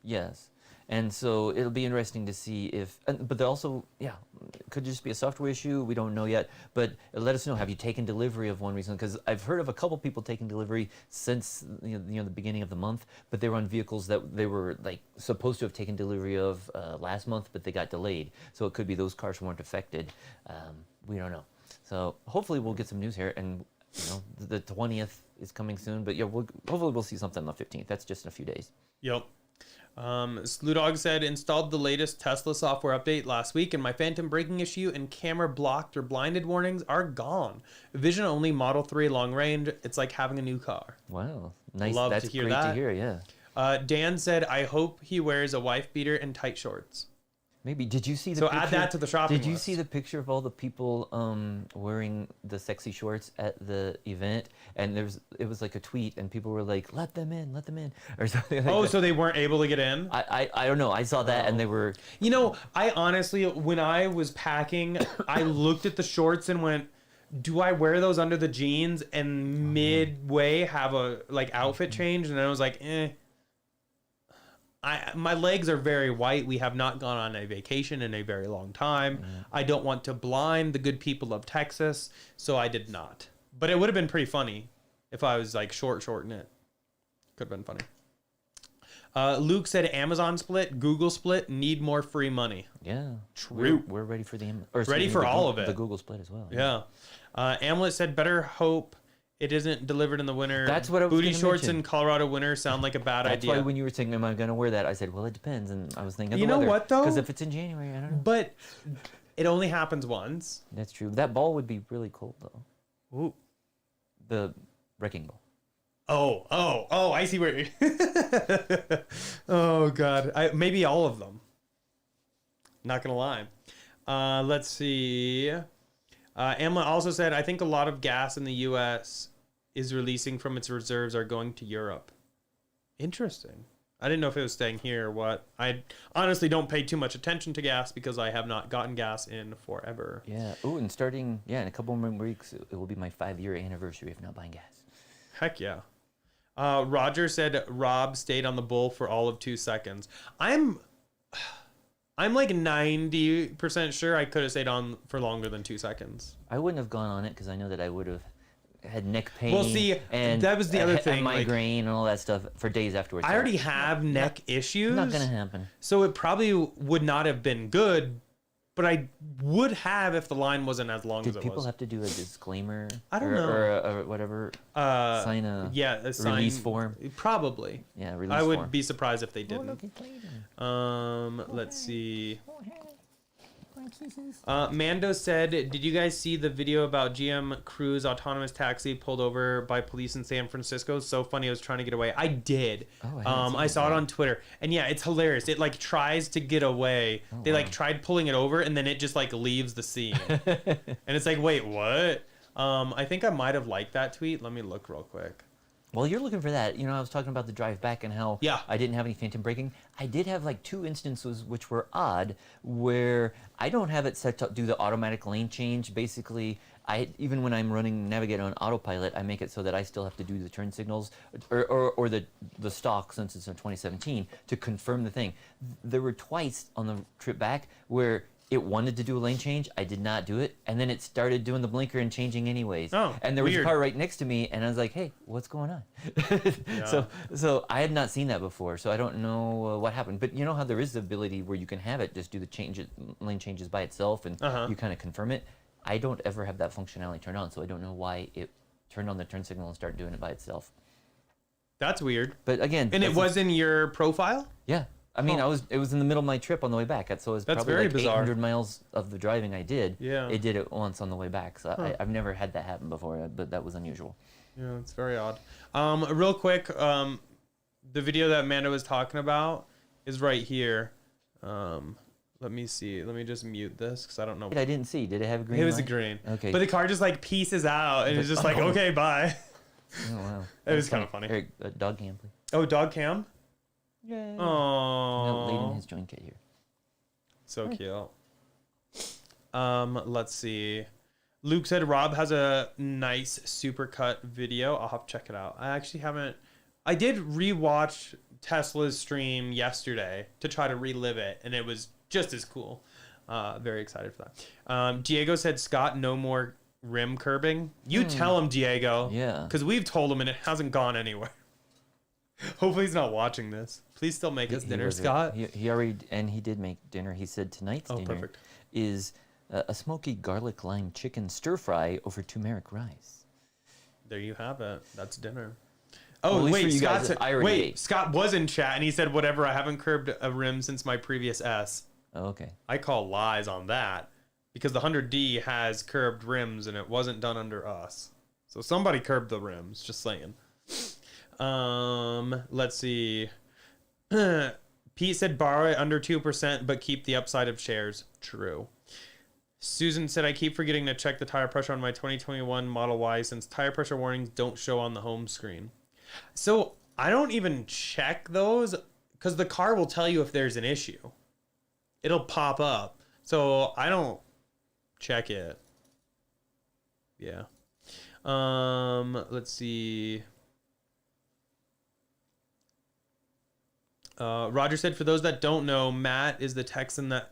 Yes. And so it'll be interesting to see if, but they also, yeah, it could just be a software issue. We don't know yet. But let us know. Have you taken delivery of one recently? Because I've heard of a couple people taking delivery since the beginning of the month, but they were on vehicles that they were like supposed to have taken delivery of last month, but they got delayed. So it could be those cars weren't affected. We don't know. So hopefully we'll get some news here, and the 20th is coming soon. But yeah, hopefully we'll see something on the 15th. That's just in a few days. Yep. Slewdog said, installed the latest Tesla software update last week, and my phantom braking issue and camera blocked or blinded warnings are gone. Vision only Model 3 long range. It's like having a new car. Wow, nice. Love That's to hear great that. to hear. Yeah. Dan said, I hope he wears a wife beater and tight shorts. Maybe. Did you see the So picture? add that to the shopping Did you list. see the picture of all the people wearing the sexy shorts at the event? And it was like a tweet, and people were like, let them in, or something like that. So they weren't able to get in? I don't know. I saw that, and they were... I honestly, when I was packing, I looked at the shorts and went, do I wear those under the jeans and midway have a outfit change? And I was like, my legs are very white. We have not gone on a vacation in a very long time. I don't want to blind the good people of Texas, so I did not. But it would have been pretty funny if I was like shorting it. Could have been funny. Luke said Amazon split, Google split, need more free money. Yeah. True. We're ready for Ready for all of it. The Google split as well. Yeah. Amulet said, better hope it isn't delivered in the winter. That's what I was Booty gonna shorts mention. in Colorado winter sound like a bad That's idea. why when you were saying, am I going to wear that? I said, well, it depends. And I was thinking, You know what, though? Because if it's in January, I don't know. But it only happens once. That's true. That ball would be really cold, though. Ooh. The wrecking ball. Oh, I see where Oh, God. Maybe all of them. Not going to lie. Let's see. Emma also said, I think a lot of gas in the U.S. is releasing from its reserves are going to Europe. Interesting. I didn't know if it was staying here or what. I honestly don't pay too much attention to gas because I have not gotten gas in forever. Yeah. Oh, and starting, in a couple more weeks, it will be my 5-year anniversary of not buying gas. Heck yeah. Roger said Rob stayed on the bull for all of 2 seconds. I'm like 90% sure I could have stayed on for longer than 2 seconds. I wouldn't have gone on it because I know that I would have had neck pain. Well, see, and that was the other a thing, like- migraine and all that stuff for days afterwards. I already have neck issues. Not gonna happen. So it probably would not have been good, but I would have if the line wasn't as long as Did it people was. have to do a disclaimer? I don't or, know. Or whatever. Sign a release form. Probably. Yeah, release I would form. be surprised if they didn't. Let's see. Mando said, did you guys see the video about GM Cruise autonomous taxi pulled over by police in San Francisco? It's so funny. I was trying to get away. I did. I saw it on Twitter. And yeah, it's hilarious. It like tries to get away. They like tried pulling it over and then it just like leaves the scene. And it's like, wait, what? I think I might have liked that tweet. Let me look real quick. While you're looking for that, I was talking about the drive back and how I didn't have any phantom braking. I did have like 2 instances which were odd where I don't have it set to do the automatic lane change. Basically, even when I'm running Navigate on autopilot, I make it so that I still have to do the turn signals or the stock since it's in 2017 to confirm the thing. There were twice on the trip back where it wanted to do a lane change. I did not do it. And then it started doing the blinker and changing anyways. Oh, and there was weird. a car right next to me, and I was like, hey, what's going on? So I had not seen that before, so I don't know what happened. But you know how there is the ability where you can have it just do the lane changes by itself, and you kind of confirm it? I don't ever have that functionality turned on, so I don't know why it turned on the turn signal and started doing it by itself. That's weird. But again... And it was in your profile? Yeah. I mean, it was in the middle of my trip on the way back, so it was That's probably very like bizarre. 800 miles of the driving I did. Yeah. It did it once on the way back, so I've never had that happen before, but that was unusual. Yeah, it's very odd. Real quick, the video that Amanda was talking about is right here. Let me see. Let me just mute this because I don't know. I didn't see. Did it have a green It was a light? green. Okay. But the car just like pieces out and it's just like, okay, bye. Oh, wow. It was kind of funny. Eric, dog cam, please. Oh, dog cam? Yay. Oh. Late in his joint kit here. So cute. Let's see. Luke said Rob has a nice supercut video. I'll have to check it out. I actually haven't. I did rewatch Tesla's stream yesterday to try to relive it, and it was just as cool. Very excited for that. Diego said, Scott, no more rim curbing. You tell him, Diego. Yeah. Because we've told him and it hasn't gone anywhere. Hopefully he's not watching this. Please still make us dinner, Scott. He already, and he did make dinner. He said tonight's dinner perfect. is a smoky garlic lime chicken stir fry over turmeric rice. There you have it. That's dinner. Well, Oh, at least wait, for you Scott guys, said, I already wait, ate. Scott was in chat and he said, whatever, I haven't curbed a rim since my previous S. Oh, okay. I call lies on that because the 100D has curbed rims and it wasn't done under us. So somebody curbed the rims, just saying. Let's see. Pete said borrow it under 2%, but keep the upside of shares. True. Susan said, I keep forgetting to check the tire pressure on my 2021 Model Y since tire pressure warnings don't show on the home screen. So I don't even check those because the car will tell you if there's an issue. It'll pop up. So I don't check it. Yeah. Let's see. Roger said, for those that don't know, Matt is the Texan that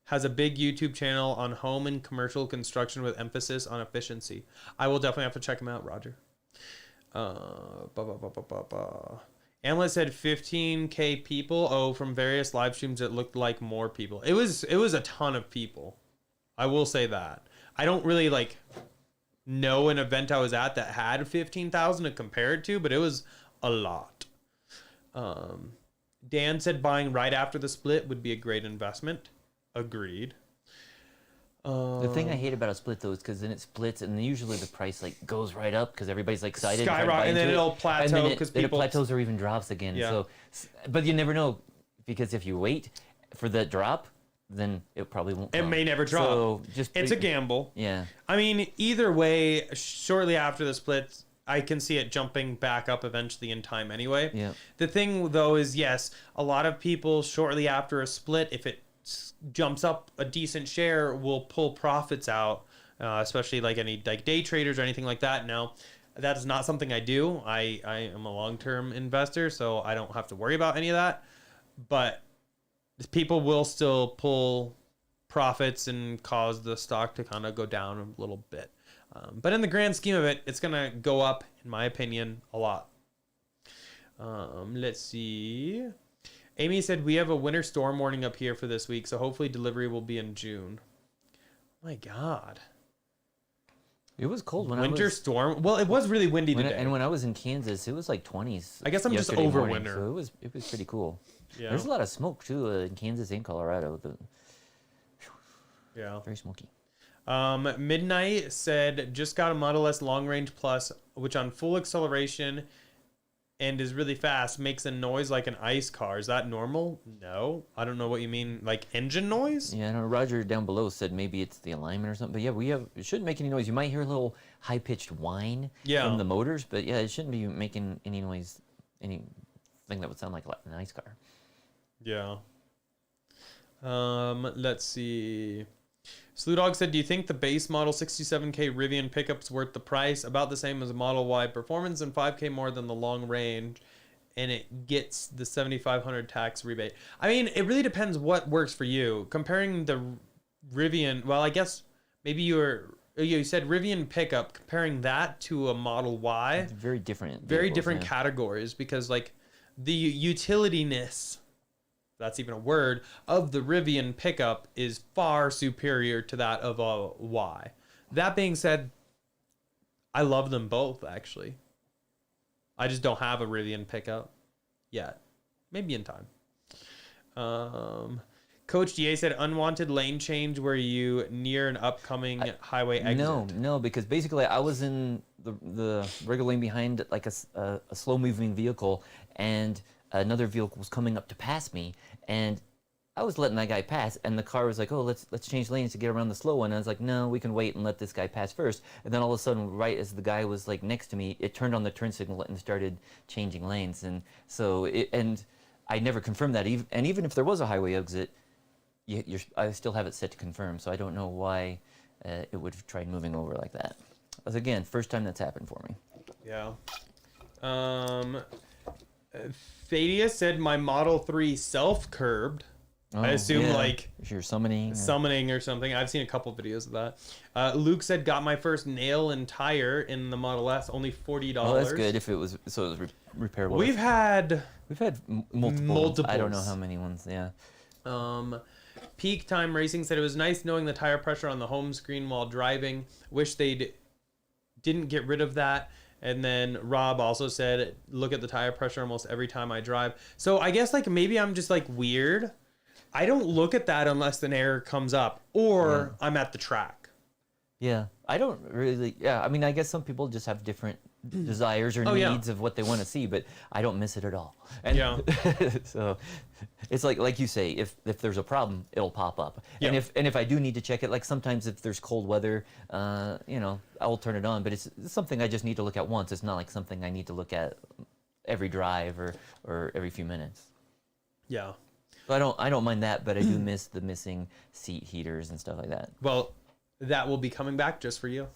has a big YouTube channel on home and commercial construction with emphasis on efficiency. I will definitely have to check him out, Roger. Analyst said 15K people. Oh, from various live streams, it looked like more people. It was a ton of people. I will say that. I don't really know an event I was at that had 15,000 to compare it to, but it was a lot. Dan said buying right after the split would be a great investment. Agreed. The thing I hate about a split though is because then it splits and usually the price goes right up because everybody's excited. Skyrocket, and then it'll plateau because it plateaus or even drops again. Yeah. So, but you never know because if you wait for the drop, then it probably won't. It may never drop. So it's a gamble. Yeah. I mean, either way, shortly after the split, I can see it jumping back up eventually in time anyway. Yeah. The thing though is, yes, a lot of people shortly after a split, if it jumps up a decent share, will pull profits out, especially any day traders or anything like that. Now, that is not something I do. I am a long-term investor, so I don't have to worry about any of that. But people will still pull profits and cause the stock to kind of go down a little bit. But in the grand scheme of it, it's going to go up, in my opinion, a lot. Let's see. Amy said, we have a winter storm warning up here for this week, so hopefully delivery will be in June. My God. It was cold when Winter storm? Well, it was really windy today. And when I was in Kansas, it was 20s. I guess I'm just yesterday over morning, winter. So it was pretty cool. Yeah. There's a lot of smoke too in Kansas and Colorado. Yeah. Very smoky. Midnight said, just got a Model S Long Range Plus, which on full acceleration and is really fast, makes a noise like an ICE car. Is that normal? No. I don't know what you mean. Like engine noise? Yeah, I know Roger down below said maybe it's the alignment or something. But yeah, it shouldn't make any noise. You might hear a little high-pitched whine from the motors, but yeah, it shouldn't be making any noise, anything that would sound like an ICE car. Yeah. Let's see. Slew Dog said, do you think the base model 67K Rivian pickup's worth the price? About the same as a Model Y performance and 5K more than the long range, and it gets the 7,500 tax rebate. I mean, it really depends what works for you. Comparing the Rivian, well, I guess maybe you said Rivian pickup, comparing that to a Model Y. It's very different. Very different categories because the utilityness, that's even a word, of the Rivian pickup is far superior to that of a Y. That being said, I love them both, actually. I just don't have a Rivian pickup yet. Maybe in time. Coach DA said, unwanted lane change where you near an upcoming highway exit. No, because basically I was in the regular lane behind a slow-moving vehicle, and another vehicle was coming up to pass me, and I was letting that guy pass, and the car was like, oh, let's change lanes to get around the slow one. And I was like, no, we can wait and let this guy pass first. And then all of a sudden, right as the guy was next to me, it turned on the turn signal and started changing lanes. And so, and I never confirmed that. And even if there was a highway exit, I still have it set to confirm. So I don't know why it would have tried moving over like that. As again, first time that's happened for me. Yeah. Thadia said my Model 3 self-curbed. I assume like if you're summoning. summoning or something. I've seen a couple videos of that. Luke said, got my first nail and tire in the Model S, only $40. Oh, that's good. If it was repairable. We've had multiple. I don't know how many ones. Yeah. Peak Time Racing said it was nice knowing the tire pressure on the home screen while driving. Wish they didn't get rid of that. And then Rob also said, look at the tire pressure almost every time I drive. So I guess like maybe I'm just like weird. I don't look at that unless an error comes up or I'm at the track. Yeah, I don't really. Yeah, I mean, I guess some people just have different desires or needs of what they want to see, but I don't miss it at all. And so it's like you say, if there's a problem, it'll pop up. And if I do need to check it, like sometimes if there's cold weather, I'll turn it on. But it's something I just need to look at once. It's not like something I need to look at every drive or every few minutes. Yeah. So I don't mind that, but I do miss the missing seat heaters and stuff like that. Well, that will be coming back just for you.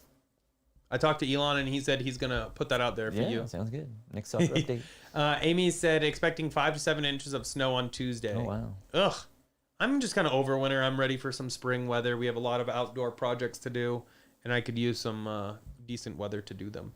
I talked to Elon and he said he's gonna put that out there for you. Yeah, sounds good. Next software update. Amy said expecting 5 to 7 inches of snow on Tuesday. Oh wow. Ugh. I'm just kind of over winter. I'm ready for some spring weather. We have a lot of outdoor projects to do, and I could use some decent weather to do them.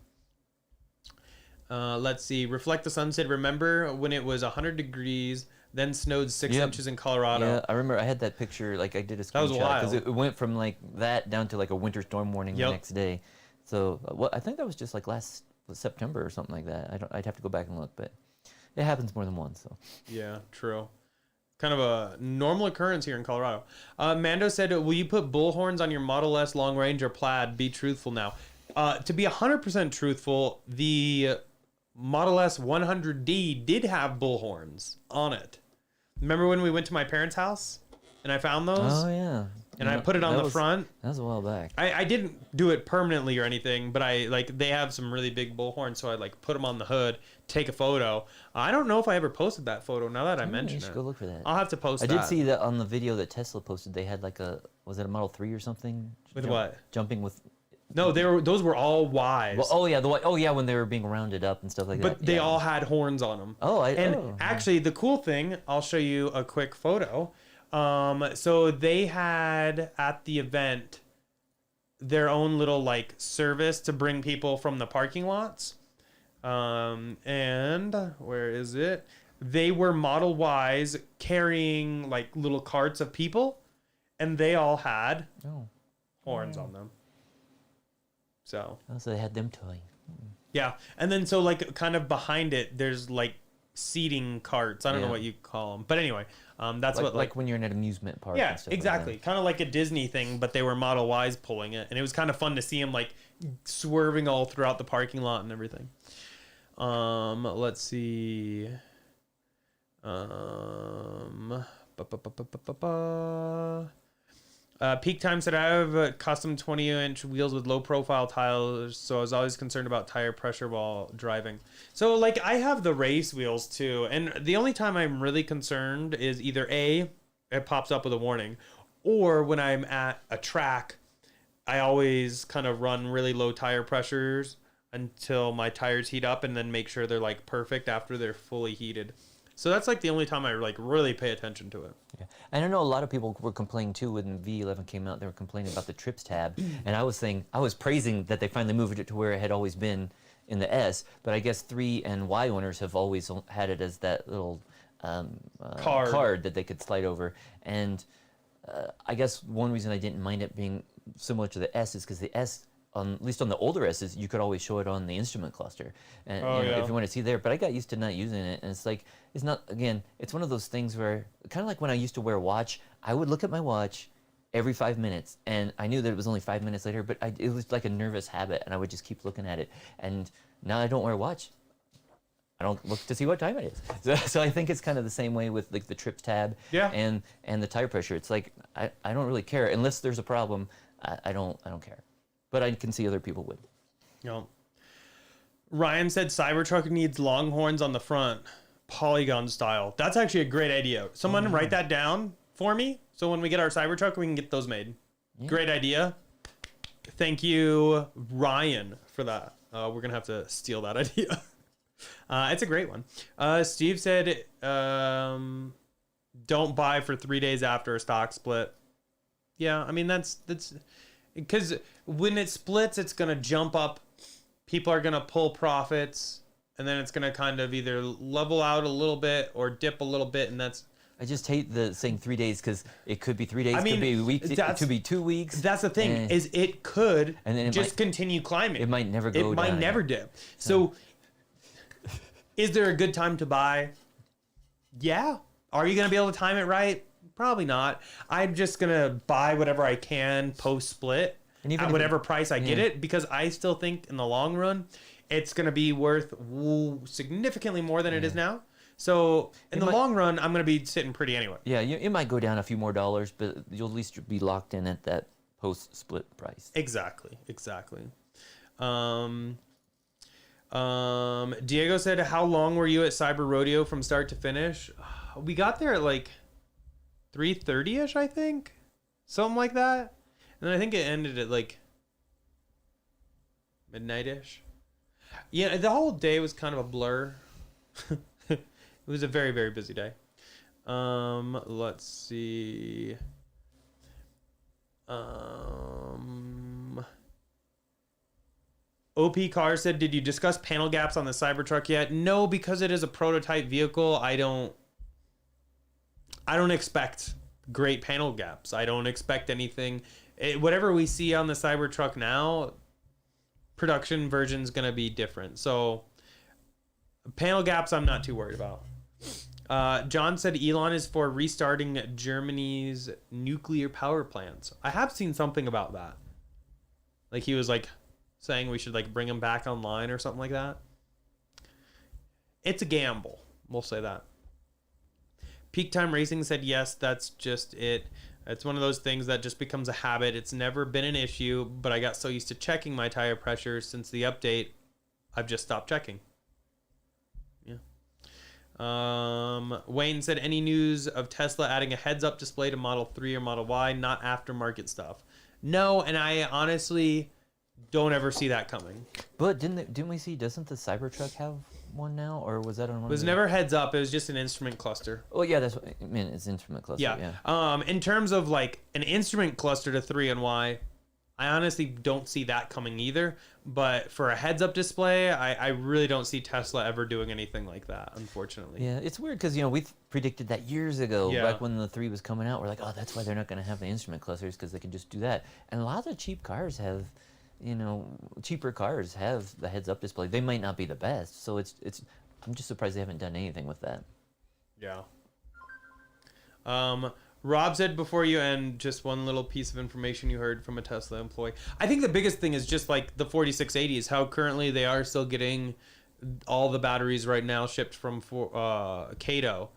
Let's see. Reflect the Sun said, remember when it was 100 degrees, then snowed 6 inches in Colorado? Yeah, I remember I had that picture, like I did a screenshot. Because it went from like that down to like a winter storm warning the next day. So I think that was just like last September or something like that. I'd have to go back and look, but it happens more than once. So yeah, true. Kind of a normal occurrence here in Colorado. Mando said, will you put bullhorns on your Model S long range or plaid? Be truthful now. To be 100% truthful, the Model S 100D did have bullhorns on it. Remember when we went to my parents' house and I found those? Oh, yeah. And I put it on the front. That was a while back. I didn't do it permanently or anything, but they have some really big bullhorns, so I like put them on the hood, take a photo. I don't know if I ever posted that photo now that I mentioned it. You should go look for that. I'll have to post that. I did see that on the video that Tesla posted. They had like was it a Model 3 or something? With what? Jumping with... No, those were all Ys. Well, when they were being rounded up and stuff like that. But they all had horns on them. Actually, the cool thing, I'll show you a quick photo. So they had at the event their own little like service to bring people from the parking lots. And where is it? They were Model Ys carrying like little carts of people, and they all had horns on them. So they had them towing. Yeah, and then so like kind of behind it, there's like seating carts. I don't know what you call them, but anyway, that's like when you're in an amusement park. Yeah, and stuff exactly. Like kind of like a Disney thing, but they were Model Ys pulling it, and it was kind of fun to see them like swerving all throughout the parking lot and everything. Let's see. Peak Time said, I have custom 20-inch wheels with low-profile tires, so I was always concerned about tire pressure while driving. So, like, I have the race wheels, too, and the only time I'm really concerned is either A, it pops up with a warning, or when I'm at a track, I always kind of run really low tire pressures until my tires heat up and then make sure they're, like, perfect after they're fully heated. So that's like the only time I like really pay attention to it. Yeah, and I know a lot of people were complaining too when V11 came out. They were complaining about the trips tab, and I was praising that they finally moved it to where it had always been in the S. But I guess 3 and Y owners have always had it as that little card that they could slide over. And I guess one reason I didn't mind it being similar to the S is because the S, at least on the older S's, you could always show it on the instrument cluster, and if you want to see there. But I got used to not using it, and it's not. Again, it's one of those things where kind of like when I used to wear a watch, I would look at my watch every 5 minutes, and I knew that it was only 5 minutes later, but it was like a nervous habit, and I would just keep looking at it. And now I don't wear a watch. I don't look to see what time it is. So I think it's kind of the same way with like the trips tab and the tire pressure. It's like I don't really care unless there's a problem. I don't care. But I can see other people would. No. Ryan said Cybertruck needs long horns on the front, polygon style. That's actually a great idea. Someone write that down for me, so when we get our Cybertruck, we can get those made. Yeah. Great idea. Thank you, Ryan, for that. We're gonna have to steal that idea. It's a great one. Steve said, Don't buy for 3 days after a stock split. Yeah, I mean that's because when it splits, it's gonna jump up. People are gonna pull profits, and then it's gonna kind of either level out a little bit or dip a little bit, and that's. I just hate the saying 3 days because it could be 3 days, I mean, could be a week, it that's- could be 2 weeks. That's the thing and is it could And then it just might- continue climbing. it might never go It might down never again. dip. So, is there a good time to buy? Yeah. Are you gonna be able to time it right? Probably not. I'm just gonna buy whatever I can post split And even at if whatever it- price I get yeah. it, because I still think in the long run it's gonna be worth significantly more than it is now. So in the might- long run, I'm gonna be sitting pretty anyway. Yeah, it might go down a few more dollars, but you'll at least be locked in at that post-split price. Exactly. Diego said, how long were you at Cyber Rodeo from start to finish? We got there at like 3:30ish, I think. Something like that. And I think it ended at like midnight-ish. Yeah, the whole day was kind of a blur. It was a very, very busy day. Let's see. OP Car said, did you discuss panel gaps on the Cybertruck yet? No, because it is a prototype vehicle. I don't expect great panel gaps. I don't expect anything. Whatever we see on the Cybertruck now, production version's going to be different. So panel gaps, I'm not too worried about. John said Elon is for restarting Germany's nuclear power plants. I have seen something about that. Like he was like saying we should like bring them back online or something like that. It's a gamble. We'll say that. Peak Time Racing said yes, that's just it. It's one of those things that just becomes a habit. It's never been an issue, but I got so used to checking my tire pressure since the update, I've just stopped checking. Wayne said, any news of Tesla adding a heads-up display to Model 3 or Model Y, not aftermarket stuff? No, and I honestly don't ever see that coming. But didn't we see? Doesn't the Cybertruck have one now, or was that on one? It was never heads-up. It was just an instrument cluster. Oh yeah, that's what I mean. It's instrument cluster. Yeah. In terms of like an instrument cluster to 3 and Y, I honestly don't see that coming either. But for a heads-up display, I really don't see Tesla ever doing anything like that, unfortunately. Yeah, it's weird because we predicted that years ago, Yeah. back when the 3 was coming out. We're like, oh, that's why they're not going to have the instrument clusters because they can just do that. And a lot of cheap cars have, cheaper cars have the heads-up display. They might not be the best, so it's. I'm just surprised they haven't done anything with that. Yeah. Rob said before you end, just one little piece of information you heard from a Tesla employee. I think the biggest thing is just like the 4680s, how currently they are still getting all the batteries right now shipped from Kato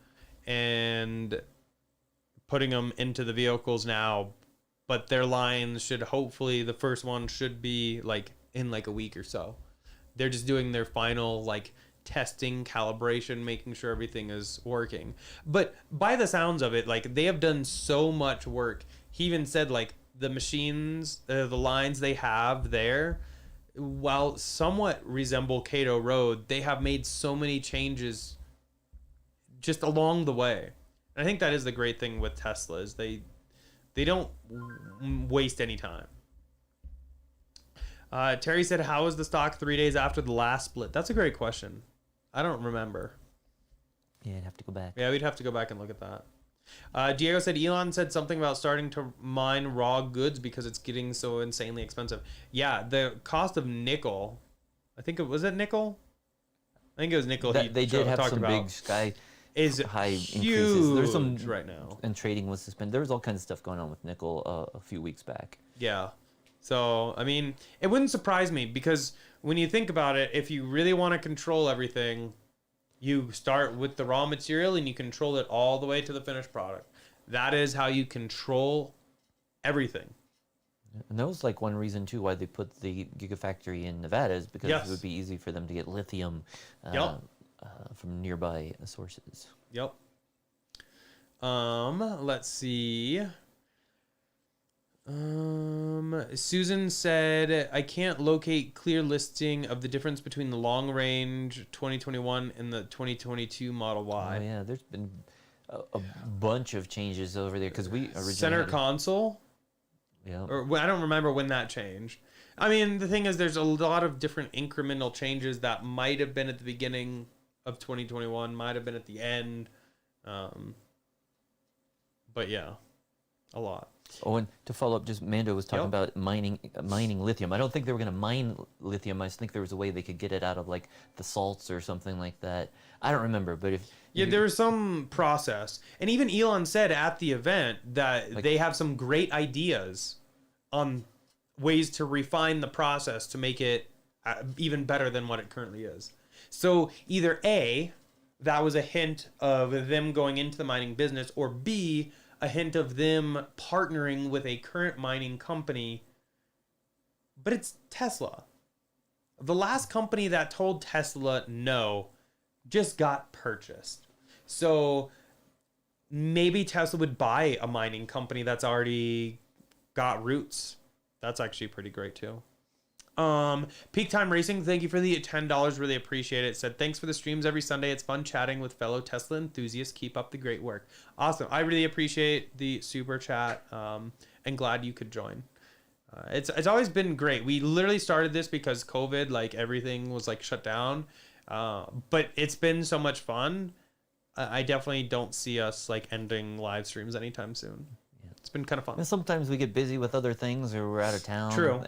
and putting them into the vehicles now. But their lines should hopefully, the first one should be like in like a week or so. They're just doing their final like testing, calibration, making sure everything is working. But by the sounds of it, like they have done so much work. He even said like the machines, the lines they have there, while somewhat resemble Kato Road, they have made so many changes just along the way. And I think that is the great thing with Tesla is they don't waste any time. Terry said, how was the stock 3 days after the last split? That's a great question. I don't remember. Yeah, I'd have to go back. Yeah, we'd have to go back and look at that. Diego said, Elon said something about starting to mine raw goods because it's getting so insanely expensive. Yeah, the cost of nickel, I think it was nickel? I think it was nickel. They did have some big sky is high huge increases. There's some right now. And trading was suspended. There was all kinds of stuff going on with nickel a few weeks back. Yeah. So, I mean, it wouldn't surprise me because when you think about it, if you really want to control everything, you start with the raw material and you control it all the way to the finished product. That is how you control everything. And that was like one reason too why they put the Gigafactory in Nevada is because Yes. it would be easy for them to get lithium Yep. from nearby sources. Yep. Let's see. Susan said, I can't locate clear listing of the difference between the long range 2021 and the 2022 Model Y. Oh yeah, there's been a bunch of changes over there because we originally Center had console, yeah. or I don't remember when that changed. I mean, the thing is, there's a lot of different incremental changes that might have been at the beginning of 2021, might have been at the end. But yeah, a lot. Oh, and to follow up, just Mando was talking Yep. about mining lithium. I don't think they were going to mine lithium. I just think there was a way they could get it out of like the salts or something like that. I don't remember, but Yeah, there was some process. And even Elon said at the event that they have some great ideas on ways to refine the process to make it even better than what it currently is. So either A, that was a hint of them going into the mining business, or B, a hint of them partnering with a current mining company. But it's Tesla. The last company that told Tesla no just got purchased. So maybe Tesla would buy a mining company that's already got roots. That's actually pretty great too. Peak Time Racing, thank you for the $10. Really appreciate it. Said, thanks for the streams every Sunday. It's fun chatting with fellow Tesla enthusiasts. Keep up the great work. Awesome. I really appreciate the super chat, and glad you could join. It's always been great. We literally started this because COVID, like everything was like shut down. But it's been so much fun. I definitely don't see us like ending live streams anytime soon. Yeah. It's been kind of fun. And sometimes we get busy with other things, or we're out of town. True.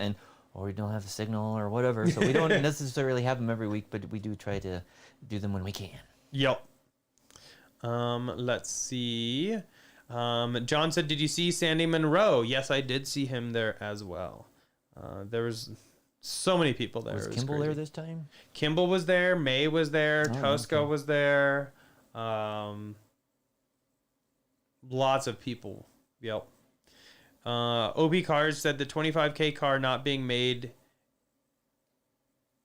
Or we don't have a signal or whatever, so we don't necessarily have them every week, but we do try to do them when we can. Yep. Let's see. John said, did you see Sandy Monroe? Yes, I did see him there as well. There was so many people there. Was It Kimball crazy. there this time? Kimball was there. May was there. Tosca okay. was there. Lots of people. Yep. OB Cars said the 25K car not being made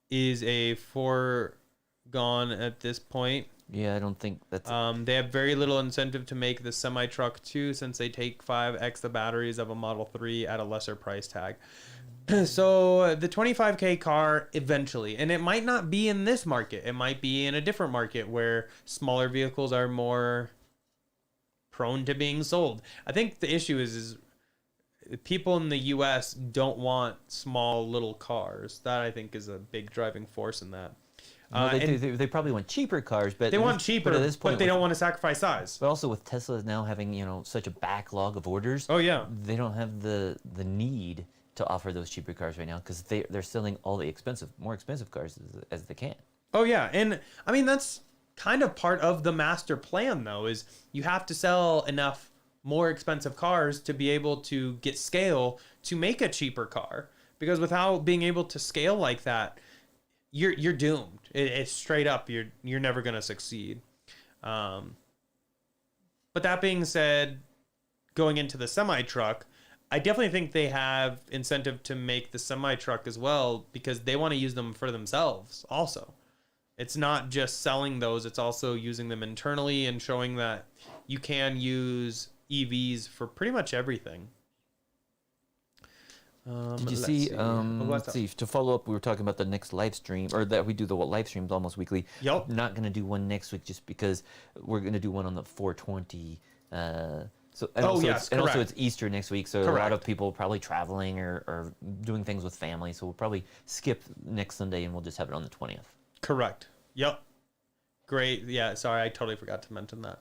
is a foregone at this point. Yeah, I don't think that's... They have very little incentive to make the semi-truck too, since they take 5x the batteries of a Model 3 at a lesser price tag. So the 25K car eventually, and it might not be in this market. It might be in a different market where smaller vehicles are more prone to being sold. I think the issue is people in the US don't want small little cars. That I think is a big driving force in that. No, they probably want cheaper cars, but They want cheaper, at this point, but they don't want to sacrifice size. But also with Tesla now having such a backlog of orders. Oh yeah, they don't have the need to offer those cheaper cars right now because they're selling all the more expensive cars as they can. Oh yeah, and I mean that's kind of part of the master plan though, is you have to sell enough more expensive cars to be able to get scale to make a cheaper car, because without being able to scale like that, you're doomed. It's straight up, you're never going to succeed. But that being said, going into the semi truck, I definitely think they have incentive to make the semi truck as well, because they want to use them for themselves also. It's not just selling those, it's also using them internally and showing that you can use EVs for pretty much everything. Did you see? Let's see. To follow up, we were talking about the next live stream, or that we do the live streams almost weekly. Yep. Not going to do one next week just because we're going to do one on the 420. Also it's Easter next week, so Correct. a lot of people probably traveling or doing things with family. So we'll probably skip next Sunday and we'll just have it on the 20th. Correct. Yep. Great. Yeah. Sorry, I totally forgot to mention that.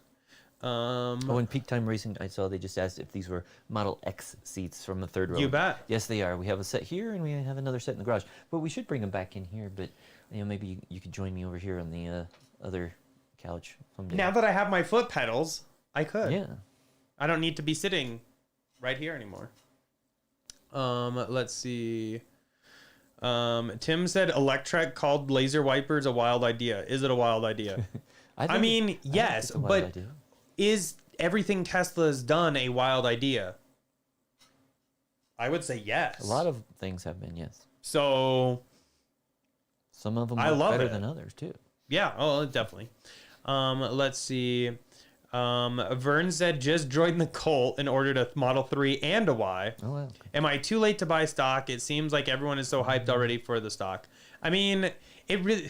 In Peak Time Racing, I saw they just asked if these were Model X seats from the third row. You bet. Yes, they are. We have a set here, and we have another set in the garage. But we should bring them back in here. But maybe you could join me over here on the other couch someday. Now that I have my foot pedals, I could. Yeah. I don't need to be sitting right here anymore. Let's see. Tim said Electrek called laser wipers a wild idea. Is it a wild idea? I mean, yes, but idea. Is everything Tesla's done a wild idea? I would say yes. A lot of things have been, yes. So some of them I are love better it. than others too. Yeah, oh, definitely. Let's see. Vern said just joined the cult and ordered a Model 3 and a Y. Oh, wow. Am I too late to buy stock? It seems like everyone is so hyped already for the stock. I mean, it really...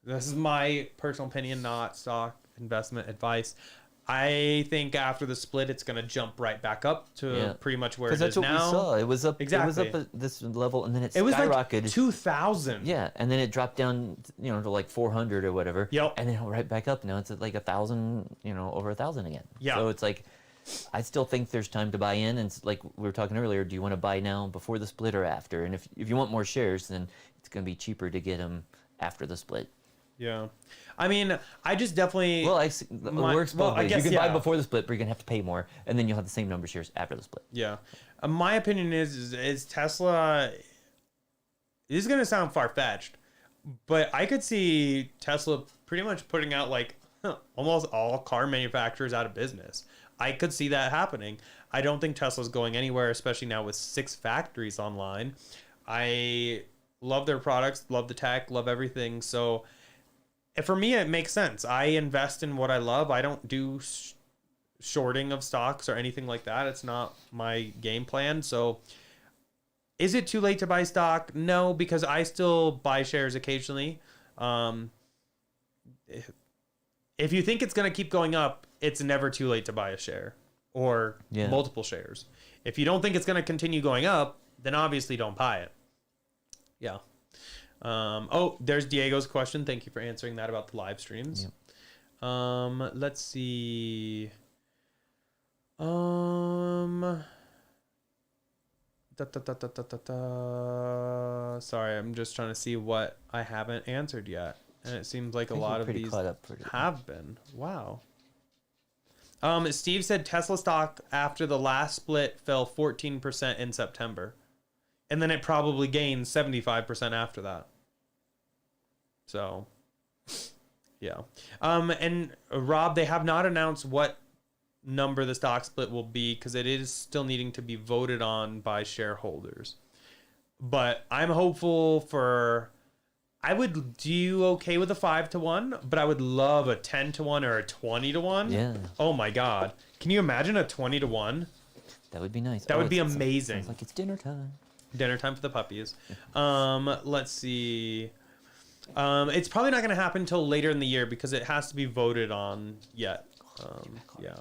this is my personal opinion, not stock investment advice. I think after the split, it's going to jump right back up to pretty much where it is Because that's what now. we saw. It was up. Exactly. It was up at this level, and then it It was skyrocketed. like 2,000. Yeah, and then it dropped down, to like 400 or whatever. Yep. And then right back up. Now it's at like 1,000, over 1,000 again. Yeah. So it's like, I still think there's time to buy in. And it's like we were talking earlier, do you want to buy now before the split or after? And if you want more shares, then it's going to be cheaper to get them after the split. Yeah. I mean, I just definitely. Well, it works both ways. guess, You can buy before the split, but you're going to have to pay more. And then you'll have the same number of shares after the split. Yeah. My opinion is Tesla. This is going to sound far fetched, but I could see Tesla pretty much putting out like almost all car manufacturers out of business. I could see that happening. I don't think Tesla's going anywhere, especially now with 6 factories online. I love their products, love the tech, love everything. So for me, it makes sense. I invest in what I love. I don't do shorting of stocks or anything like that. It's not my game plan. So is it too late to buy stock? No, because I still buy shares occasionally. If you think it's going to keep going up, it's never too late to buy a share or multiple shares. If you don't think it's going to continue going up, then obviously don't buy it. Yeah. Oh, there's Diego's question. Thank you for answering that about the live streams. Yep. Let's see. Sorry, I'm just trying to see what I haven't answered yet. And it seems like a lot of these have been. Wow. Steve said Tesla stock after the last split fell 14% in September. And then it probably gained 75% after that. So, yeah. And Rob, they have not announced what number the stock split will be because it is still needing to be voted on by shareholders. But I'm hopeful for... I would do okay with a 5-to-1, but I would love a 10-to-1 or a 20-to-1. Yeah. Oh my God. Can you imagine a 20-to-1? That would be nice. That would be amazing. Sounds like it's dinner time. Dinner time for the puppies. Let's see. It's probably not going to happen until later in the year because it has to be voted on yet. Yeah.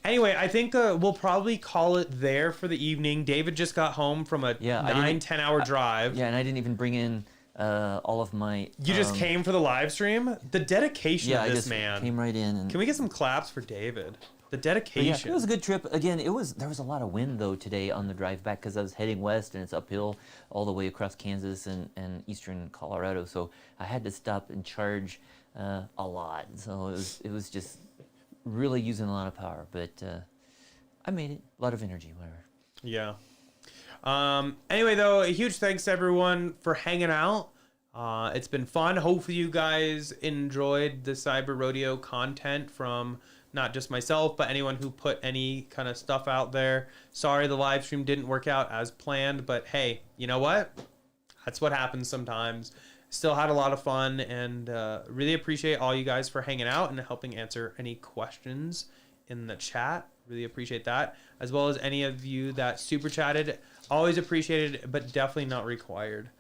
Anyway, I think we'll probably call it there for the evening. David just got home from a 9-10 hour drive. Yeah, and I didn't even bring in all of my... You just came for the live stream? The dedication of this man. Came right in. And, can we get some claps for David? The dedication. Yeah, it was a good trip. Again, there was a lot of wind though today on the drive back because I was heading west and it's uphill all the way across Kansas and eastern Colorado. So I had to stop and charge a lot. So it was just really using a lot of power. But I made it. A lot of energy, whatever. Yeah. Anyway, though, a huge thanks to everyone for hanging out. It's been fun. Hopefully you guys enjoyed the Cyber Rodeo content from not just myself, but anyone who put any kind of stuff out there. Sorry the live stream didn't work out as planned, but hey, you know what? That's what happens sometimes. Still had a lot of fun and really appreciate all you guys for hanging out and helping answer any questions in the chat. Really appreciate that. As well as any of you that super chatted. Always appreciated, but definitely not required.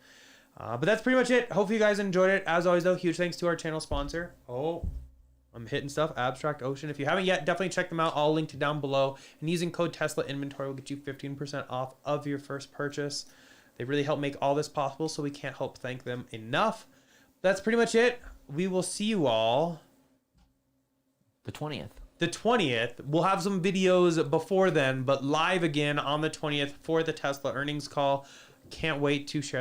But that's pretty much it. Hopefully you guys enjoyed it. As always, though, huge thanks to our channel sponsor. Oh, I'm hitting stuff. Abstract Ocean. If you haven't yet, definitely check them out. All linked down below. And using code Tesla Inventory will get you 15% off of your first purchase. They really help make all this possible, so we can't help thank them enough. That's pretty much it. We will see you all the 20th. The 20th. We'll have some videos before then, but live again on the 20th for the Tesla earnings call. Can't wait to share that.